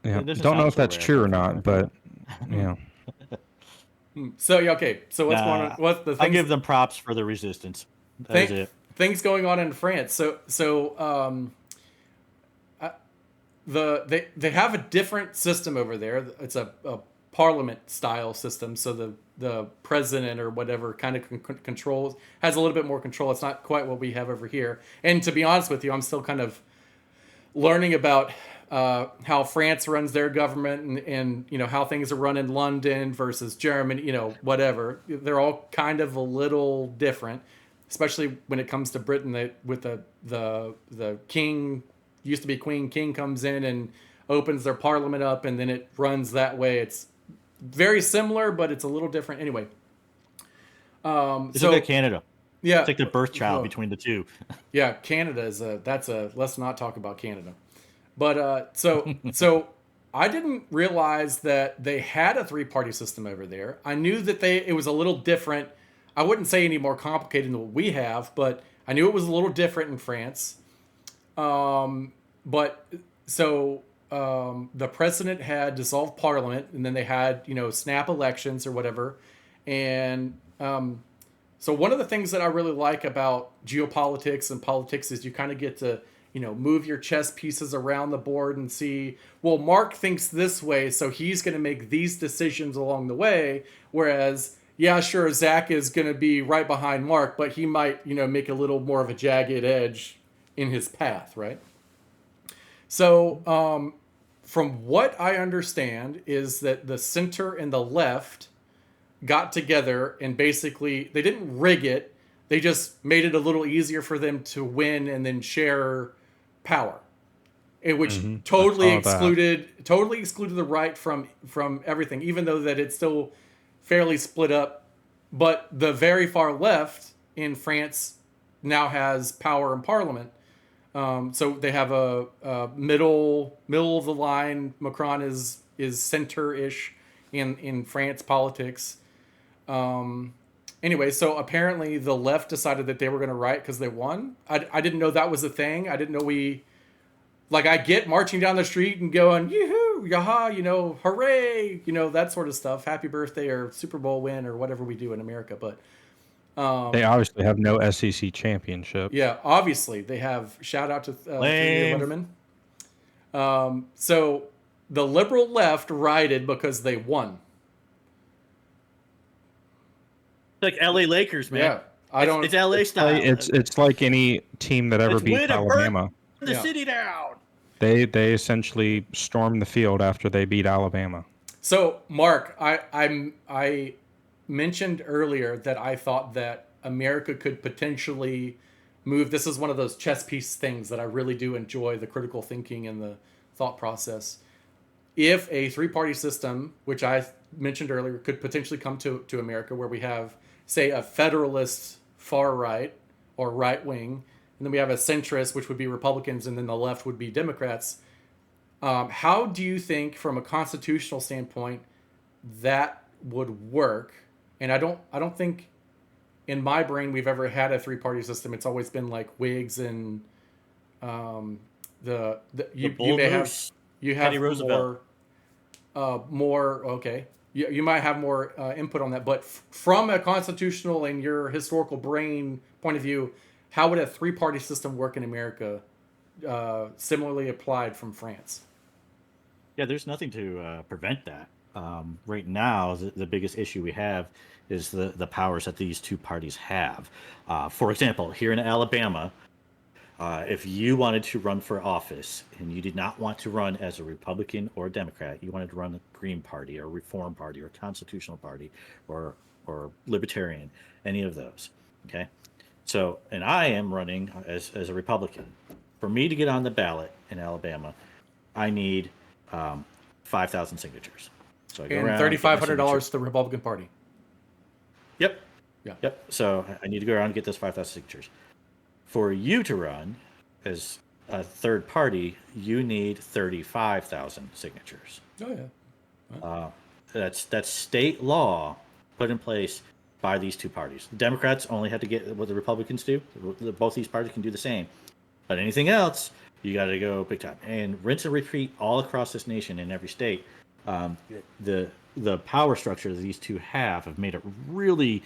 don't know if that's true or not, but yeah. So okay. So what's going on? What's the thing? I'll give them props for the resistance. That's it. Things going on in France. They have a different system over there. It's a parliament style system. So the president or whatever kind of has a little bit more control. It's not quite what we have over here. And to be honest with you, I'm still kind of learning about how France runs their government and how things are run in London versus Germany, whatever. They're all kind of a little different, especially when it comes to Britain. With the king, used to be queen, king comes in and opens their parliament up, and then it runs that way. It's very similar, but it's a little different anyway. It's like Canada. Yeah, it's like the birth child between the two. Yeah, Canada is let's not talk about Canada. But so I didn't realize that they had a 3-party system over there. I knew that it was a little different. I wouldn't say any more complicated than what we have, but I knew it was a little different in France. The president had dissolved parliament, and then they had snap elections or whatever, and so one of the things that I really like about geopolitics and politics is you kind of get to move your chess pieces around the board and see, well, Mark thinks this way, so he's going to make these decisions along the way. Whereas, yeah, sure, Zach is going to be right behind Mark, but he might, make a little more of a jagged edge in his path, right? So, from what I understand is that the center and the left got together and basically they didn't rig it. They just made it a little easier for them to win and then share power, which I saw that. totally excluded the right from everything, even though that it's still fairly split up. But the very far left in France now has power in parliament. So they have a middle of the line. Macron is center-ish in France politics. Anyway, so apparently the left decided that they were going to riot because they won. I didn't know that was a thing. I didn't know I get marching down the street and going, yoo-hoo, yaha, hooray, that sort of stuff. Happy birthday or Super Bowl win or whatever we do in America. But They obviously have no SEC championship. yeah, obviously they have, shout out to Three-Year Lame. Letterman. So the liberal left rioted because they won. It's like LA Lakers, man. Yeah, I don't. It's LA style. It's like any team that ever It's beats win or burn Alabama. the Yeah. city down. They essentially stormed the field after they beat Alabama. So, Mark, I mentioned earlier that I thought that America could potentially move. This is one of those chess piece things that I really do enjoy, the critical thinking and the thought process. If a three-party system, which I mentioned earlier, could potentially come to America, where we have, say, a Federalist far right or right wing, and then we have a centrist, which would be Republicans, and then the left would be Democrats. How do you think, from a constitutional standpoint, that would work? And I don't think, in my brain, we've ever had a three-party system. It's always been like Whigs and you may have Teddy Roosevelt. more okay. You might have more input on that, but from a constitutional and your historical brain point of view, how would a three-party system work in America, similarly applied from France? Yeah, there's nothing to prevent that. Right now, the biggest issue we have is the powers that these two parties have. For example, here in Alabama, if you wanted to run for office and you did not want to run as a Republican or a Democrat, you wanted to run the Green Party or Reform Party or Constitutional Party or Libertarian, any of those. Okay, so and I am running as a Republican. For me to get on the ballot in Alabama, I need 5,000 signatures. So I go And around, $3,500 to the Republican Party. Yep. Yeah. Yep. So I need to go around and get those 5,000 signatures. For you to run as a third party, you need 35,000 signatures. Oh yeah. That's state law put in place by these two parties. The Democrats only had to get what the Republicans do. Both these parties can do the same. But anything else, you got to go big time. And rinse and repeat all across this nation in every state. The power structure that these two have made it really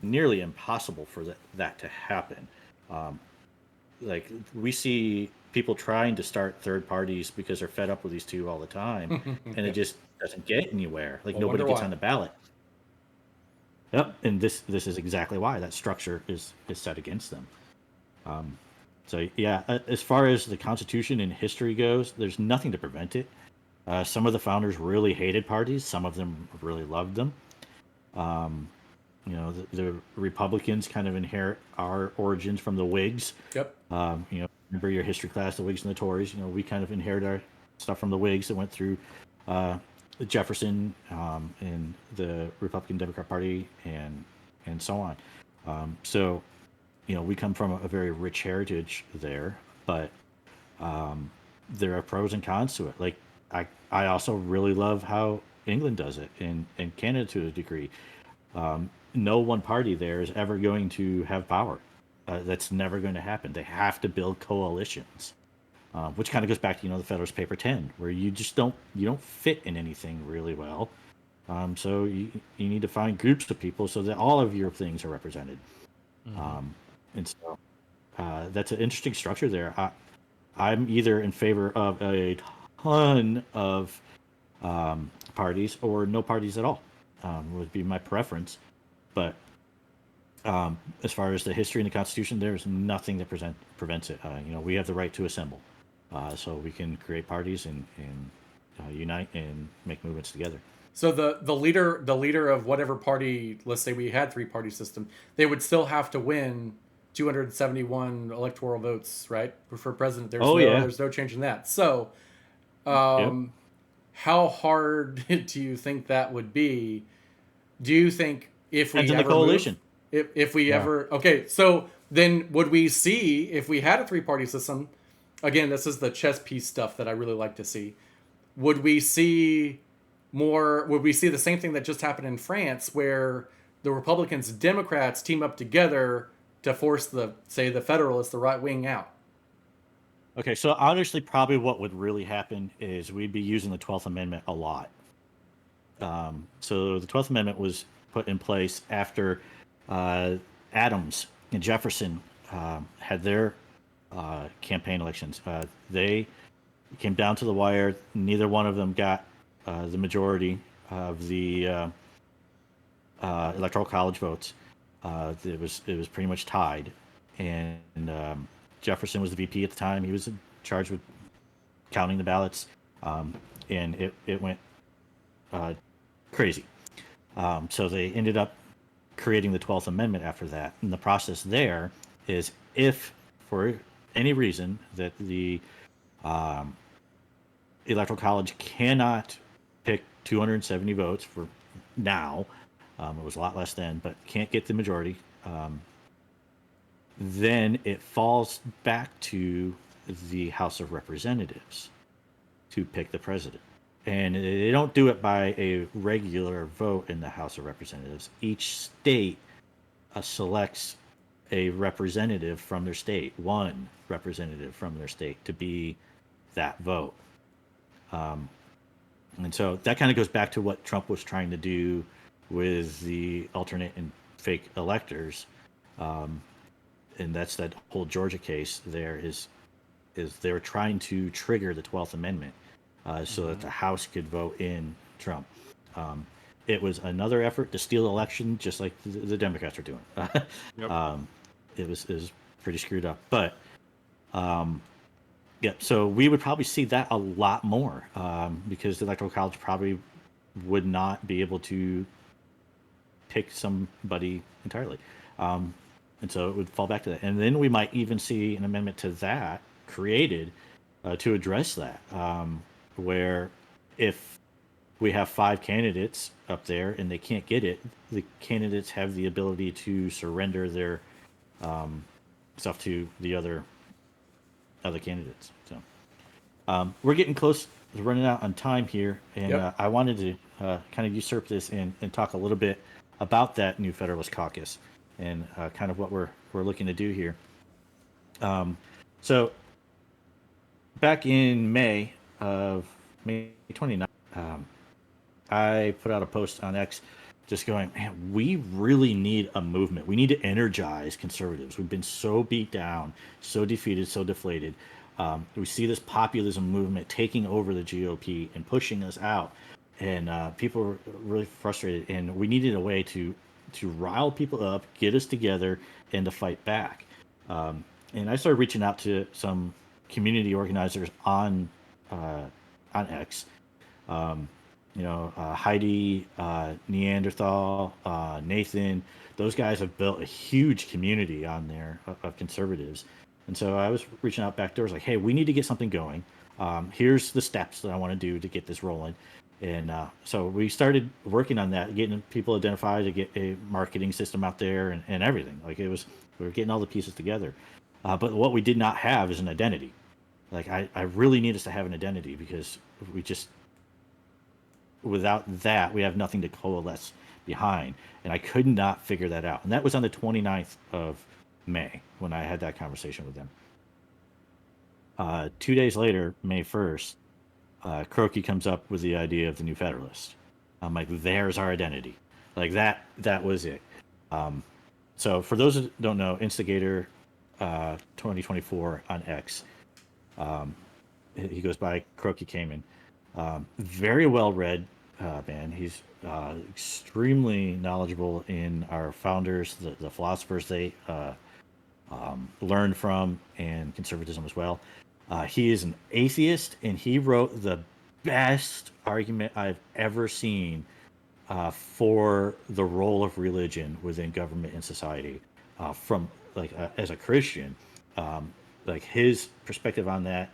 nearly impossible for that to happen. Like we see people trying to start third parties because they're fed up with these two all the time, and it just doesn't get anywhere. Like nobody gets on the ballot. Yep, and this is exactly why that structure is set against them. So yeah, as far as the Constitution and history goes, there's nothing to prevent it. Some of the founders really hated parties. Some of them really loved them. The Republicans kind of inherit our origins from the Whigs. Yep. Remember your history class, the Whigs and the Tories. We kind of inherit our stuff from the Whigs that went through Jefferson and the Republican Democrat Party and so on. So we come from a very rich heritage there, but there are pros and cons to it. Like I also really love how England does it and Canada to a degree. No one party there is ever going to have power. That's never going to happen. They have to build coalitions, which kind of goes back to the Federalist Paper 10, where you just don't fit in anything really well. So you need to find groups of people so that all of your things are represented. And so that's an interesting structure there. I'm either in favor of a ton of parties or no parties at all. Would be my preference. But as far as the history and the Constitution, there's nothing that prevents it. We have the right to assemble, so we can create parties and unite and make movements together. So the leader of whatever party, let's say we had three-party system, they would still have to win 271 electoral votes, right, for president. Oh yeah. There's no change in that. So Yep. how hard do you think that would be? Do you think if Depends we on the ever move, coalition. if we Yeah. ever, okay, so then would we see, if we had a three-party system, again, this is the chess piece stuff that I really like to see, would we see would we see the same thing that just happened in France, where the Republicans and Democrats team up together to force the Federalists, the right wing, out? Okay, so honestly, probably what would really happen is we'd be using the 12th Amendment a lot. So the 12th Amendment was put in place after uh, Adams and Jefferson had their campaign elections. They came down to the wire. Neither one of them got the majority of the electoral college votes. It was pretty much tied, and Jefferson was the VP at the time. He was in charge with counting the ballots, and it went crazy. So they ended up creating the 12th Amendment after that. And the process there is, if for any reason that the electoral college cannot pick 270 votes for now, it was a lot less then, but can't get the majority, then it falls back to the House of Representatives to pick the president. And they don't do it by a regular vote in the House of Representatives. Each state selects a representative from their state, one representative from their state, to be that vote. And so that kind of goes back to what Trump was trying to do with the alternate and fake electors. And that's that whole Georgia case there is they were trying to trigger the 12th Amendment so that the House could vote in Trump. It was another effort to steal the election, just like the Democrats are doing. Yep. It was pretty screwed up. But yeah, so we would probably see that a lot more because the Electoral College probably would not be able to pick somebody entirely. And so it would fall back to that. And then we might even see an amendment to that created to address that, where if we have 5 candidates up there and they can't get it, the candidates have the ability to surrender their stuff to the other candidates. So we're getting close to running out on time here, and Yep. I wanted to kind of usurp this and talk a little bit about that new Federalist Caucus and kind of what we're looking to do here. So back in May 29th, I put out a post on X just going, man, we really need a movement. We need to energize conservatives. We've been so beat down, so defeated, so deflated. We see this populism movement taking over the GOP and pushing us out. And people were really frustrated. And we needed a way to rile people up, get us together, and to fight back. And I started reaching out to some community organizers on X. Heidi, Neanderthal, Nathan, those guys have built a huge community on there of conservatives. And so I was reaching out back there. I was like, hey, we need to get something going. Here's the steps that I want to do to get this rolling. And so we started working on that, getting people identified, to get a marketing system out there and everything. Like we were getting all the pieces together. But what we did not have is an identity. Like I really need us to have an identity, because without that, we have nothing to coalesce behind. And I could not figure that out. And that was on the 29th of May when I had that conversation with them. 2 days later, May 1st, Croky comes up with the idea of the New Federalist. I'm like, there's our identity. Like that was it. So for those that don't know, Instigator 2024 on X, he goes by Croky Kamen. Very well read man. He's extremely knowledgeable in our founders, the philosophers they learned from, and conservatism as well. He is an atheist, and he wrote the best argument I've ever seen for the role of religion within government and society. From like as a Christian, like his perspective on that,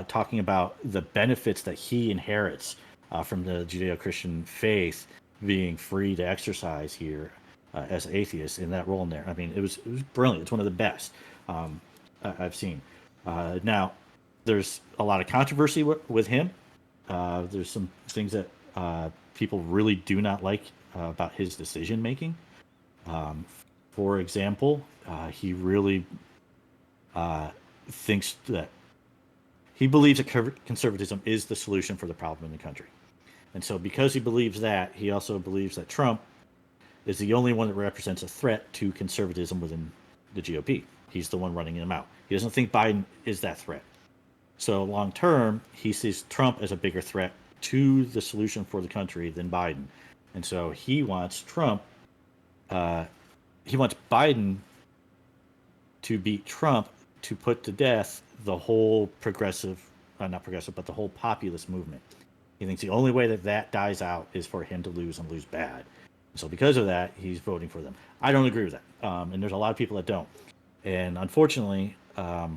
talking about the benefits that he inherits from the Judeo-Christian faith, being free to exercise here as an atheist in that role in there. I mean, it was brilliant. It's one of the best I've seen. Now, there's a lot of controversy with him. There's some things that people really do not like about his decision making. For example, he really thinks that he believes that conservatism is the solution for the problem in the country. And so, because he believes that, he also believes that Trump is the only one that represents a threat to conservatism within the GOP. He's the one running him out. He doesn't think Biden is that threat. So, long term, he sees Trump as a bigger threat to the solution for the country than Biden. And so, he wants Biden to beat Trump to put to death the whole not progressive, but the whole populist movement. He thinks the only way that that dies out is for him to lose and lose bad. So because of that, he's voting for them. I don't agree with that. And there's a lot of people that don't. And unfortunately, a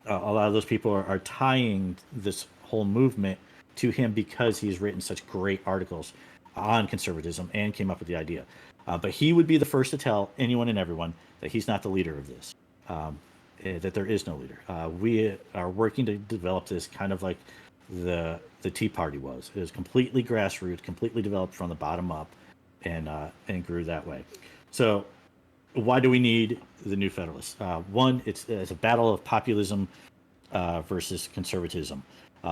lot of those people are tying this whole movement to him because he's written such great articles on conservatism and came up with the idea. But he would be the first to tell anyone and everyone that he's not the leader of this, that there is no leader. We are working to develop this kind of like the Tea Party was. It was completely grassroots, completely developed from the bottom up, and grew that way. So why do we need the New Federalists? One, it's a battle of populism versus conservatism.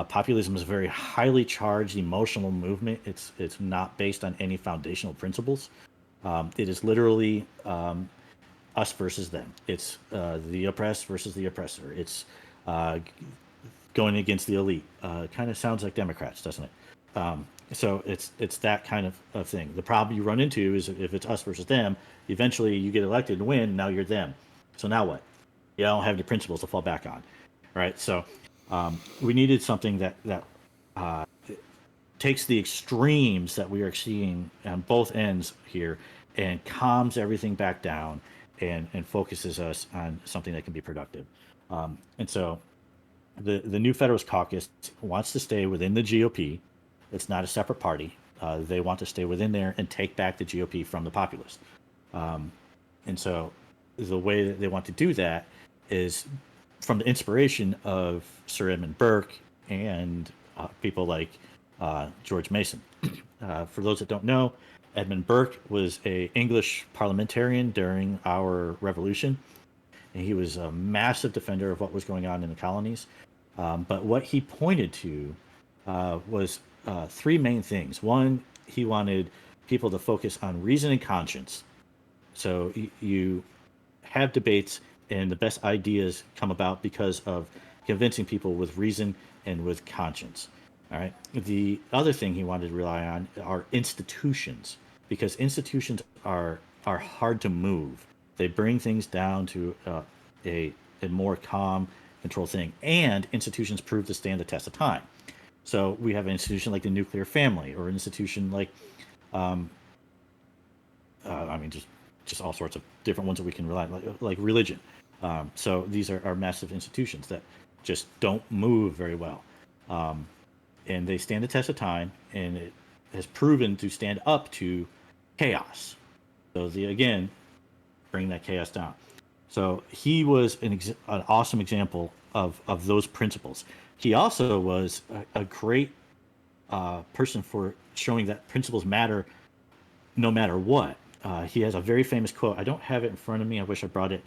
Populism is a very highly charged emotional movement. It's not based on any foundational principles. It is literally us versus them. It's the oppressed versus the oppressor. It's going against the elite. Kind of sounds like Democrats, doesn't it? So it's that kind of thing. The problem you run into is if it's us versus them, eventually you get elected and win. Now you're them. So now what? You don't have any principles to fall back on, right? So we needed something that takes the extremes that we are seeing on both ends here and calms everything back down and focuses us on something that can be productive. And so the New Federalist Caucus wants to stay within the GOP. It's not a separate party. They want to stay within there and take back the GOP from the populists. And so the way that they want to do that is from the inspiration of Sir Edmund Burke and people like George Mason. For those that don't know, Edmund Burke was an English parliamentarian during our Revolution, and he was a massive defender of what was going on in the colonies. But what he pointed to was three main things. One, he wanted people to focus on reason and conscience. So you have debates, and the best ideas come about because of convincing people with reason and with conscience. All right. The other thing he wanted to rely on are institutions, because institutions are hard to move. They bring things down to a more calm, controlled thing, and institutions prove to stand the test of time. So we have an institution like the nuclear family, or an institution like, just all sorts of different ones that we can rely on, like religion. So these are massive institutions that just don't move very well. And they stand the test of time, and it has proven to stand up to chaos. So again, bring that chaos down. So he was an awesome example of those principles. He also was a great person for showing that principles matter no matter what. He has a very famous quote. I don't have it in front of me. I wish I brought it.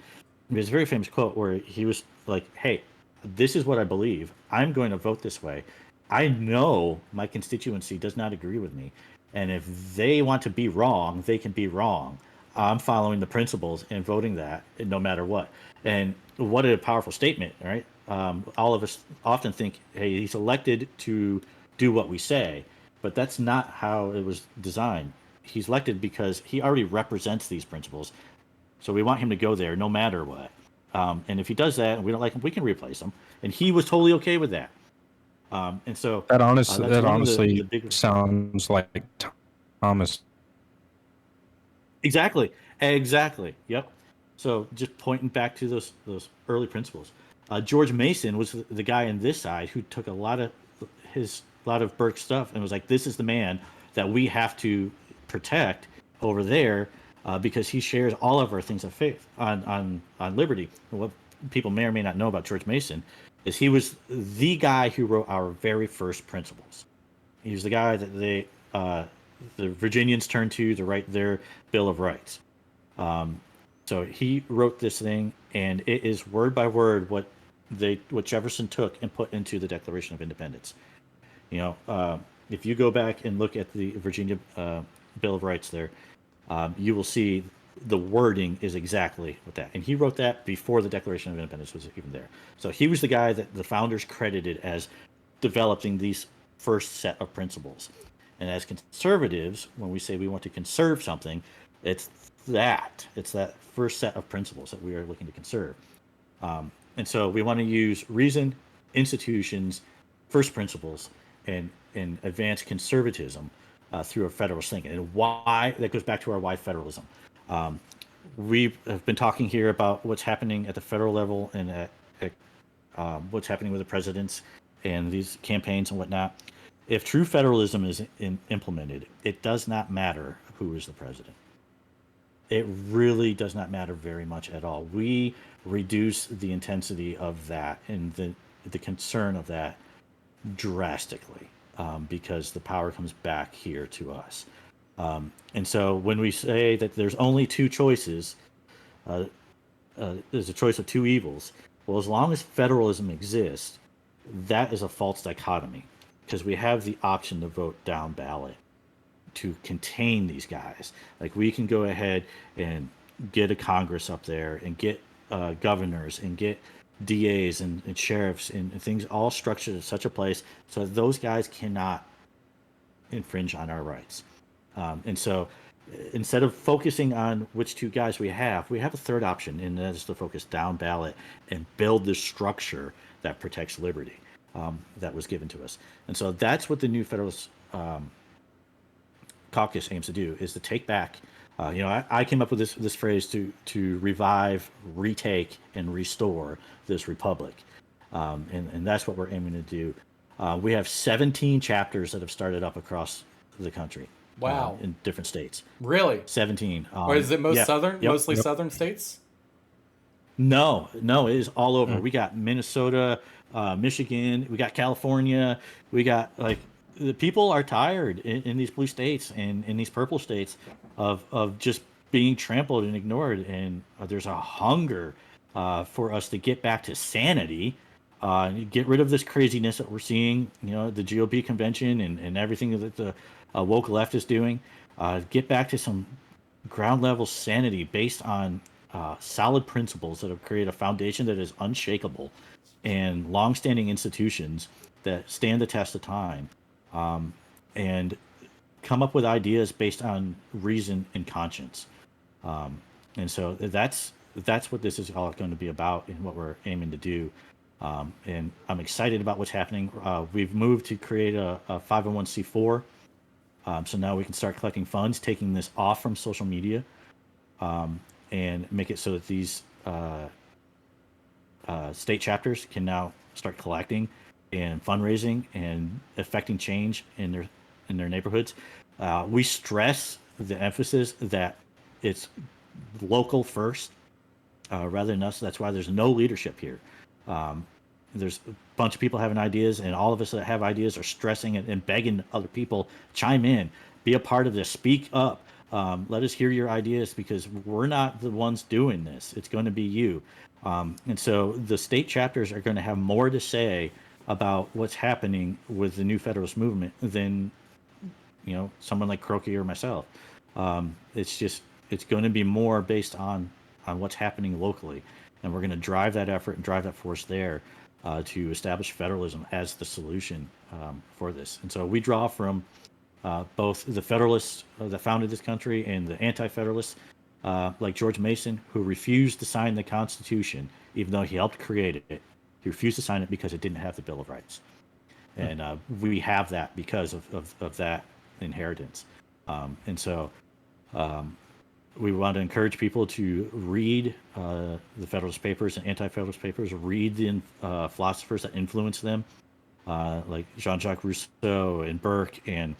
There's a very famous quote where he was like, hey, this is what I believe. I'm going to vote this way. I know my constituency does not agree with me. And if they want to be wrong, they can be wrong. I'm following the principles and voting that no matter what. And what a powerful statement, right? All of us often think, hey, he's elected to do what we say, but that's not how it was designed. He's elected because he already represents these principles. So we want him to go there no matter what. And if he does that and we don't like him, we can replace him. And he was totally okay with that. And so That that's one of the honestly big. sounds like Thomas. Exactly. Exactly. Yep. So just pointing back to those early principles. George Mason was the guy on this side who took a lot of Burke's stuff and was like, "This is the man that we have to protect over there because he shares all of our things of faith on liberty." And what people may or may not know about George Mason is he was the guy who wrote our very first principles. He was the guy that the Virginians turned to write their Bill of Rights. So he wrote this thing, and it is word by word what Jefferson took and put into the Declaration of Independence. You know, if you go back and look at the Virginia Bill of Rights, there, you will see the wording is exactly with that. And he wrote that before the Declaration of Independence was even there. So he was the guy that the founders credited as developing these first set of principles. And as conservatives, when we say we want to conserve something, it's that first set of principles that we are looking to conserve. And so we want to use reason, institutions, first principles, and advance conservatism through a federalist thinking. And why that goes back to our why federalism. We have been talking here about what's happening at the federal level and at what's happening with the presidents and these campaigns and whatnot. If true federalism is implemented, it does not matter who is the president. It really does not matter very much at all. We reduce the intensity of that and the concern of that drastically because the power comes back here to us. And so when we say that there's only two choices, there's a choice of two evils. Well, as long as federalism exists, that is a false dichotomy because we have the option to vote down ballot to contain these guys. Like we can go ahead and get a Congress up there and get governors and get DAs and sheriffs and things all structured in such a place so that those guys cannot infringe on our rights. And so instead of focusing on which two guys we have a third option, and that is to focus down ballot and build this structure that protects liberty that was given to us. And so that's what the new Federalist Caucus aims to do, is to take back. I came up with this phrase to revive, retake, and restore this republic, and that's what we're aiming to do. We have 17 chapters that have started up across the country. Wow. In different states. Really? 17. Or is it yeah, southern? yep. Mostly southern states? No, it is all over. We got Minnesota, Michigan, we got California, we got the people are tired in these blue states and in these purple states of just being trampled and ignored, and there's a hunger for us to get back to sanity, get rid of this craziness that we're seeing, the GOP convention and everything that the woke left is doing, get back to some ground level sanity based on solid principles that have created a foundation that is unshakable and long-standing institutions that stand the test of time, and come up with ideas based on reason and conscience. And so that's what this is all going to be about and what we're aiming to do. And I'm excited about what's happening. We've moved to create a 501c4. So now we can start collecting funds, taking this off from social media, and make it so that these state chapters can now start collecting and fundraising and affecting change in their neighborhoods. We stress the emphasis that it's local first rather than us. That's why there's no leadership here. There's a bunch of people having ideas, and all of us that have ideas are stressing and begging other people, chime in, be a part of this, speak up. Let us hear your ideas because we're not the ones doing this. It's going to be you. And so the state chapters are going to have more to say about what's happening with the new Federalist movement than someone like Croakey or myself. It's going to be more based on what's happening locally, and we're going to drive that effort and drive that force there to establish federalism as the solution for this. And so we draw from both the Federalists that founded this country and the anti-Federalists, like George Mason, who refused to sign the Constitution, even though he helped create it. He refused to sign it because it didn't have the Bill of Rights. and we have that because of that inheritance. And so we want to encourage people to read the Federalist Papers and Anti-Federalist Papers, read the philosophers that influence them, like Jean-Jacques Rousseau and Burke and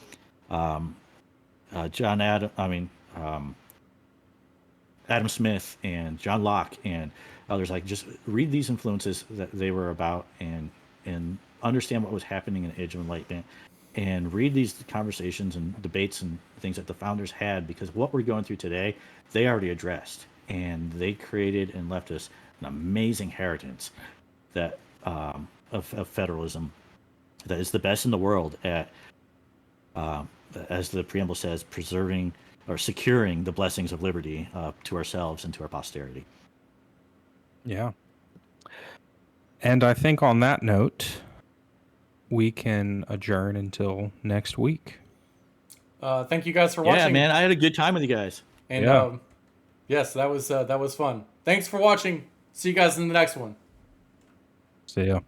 Adam Smith and John Locke and others. Like, just read these influences that they were about, and understand what was happening in the Age of Enlightenment, and read these conversations and debates and things that the founders had, because what we're going through today, they already addressed, and they created and left us an amazing inheritance that of federalism that is the best in the world at, as the preamble says, preserving or securing the blessings of liberty to ourselves and to our posterity. Yeah. And I think on that note, we can adjourn until next week. Thank you guys for watching. Yeah, man, I had a good time with you guys. And Yeah. yes, that was fun. Thanks for watching. See you guys in the next one. See ya.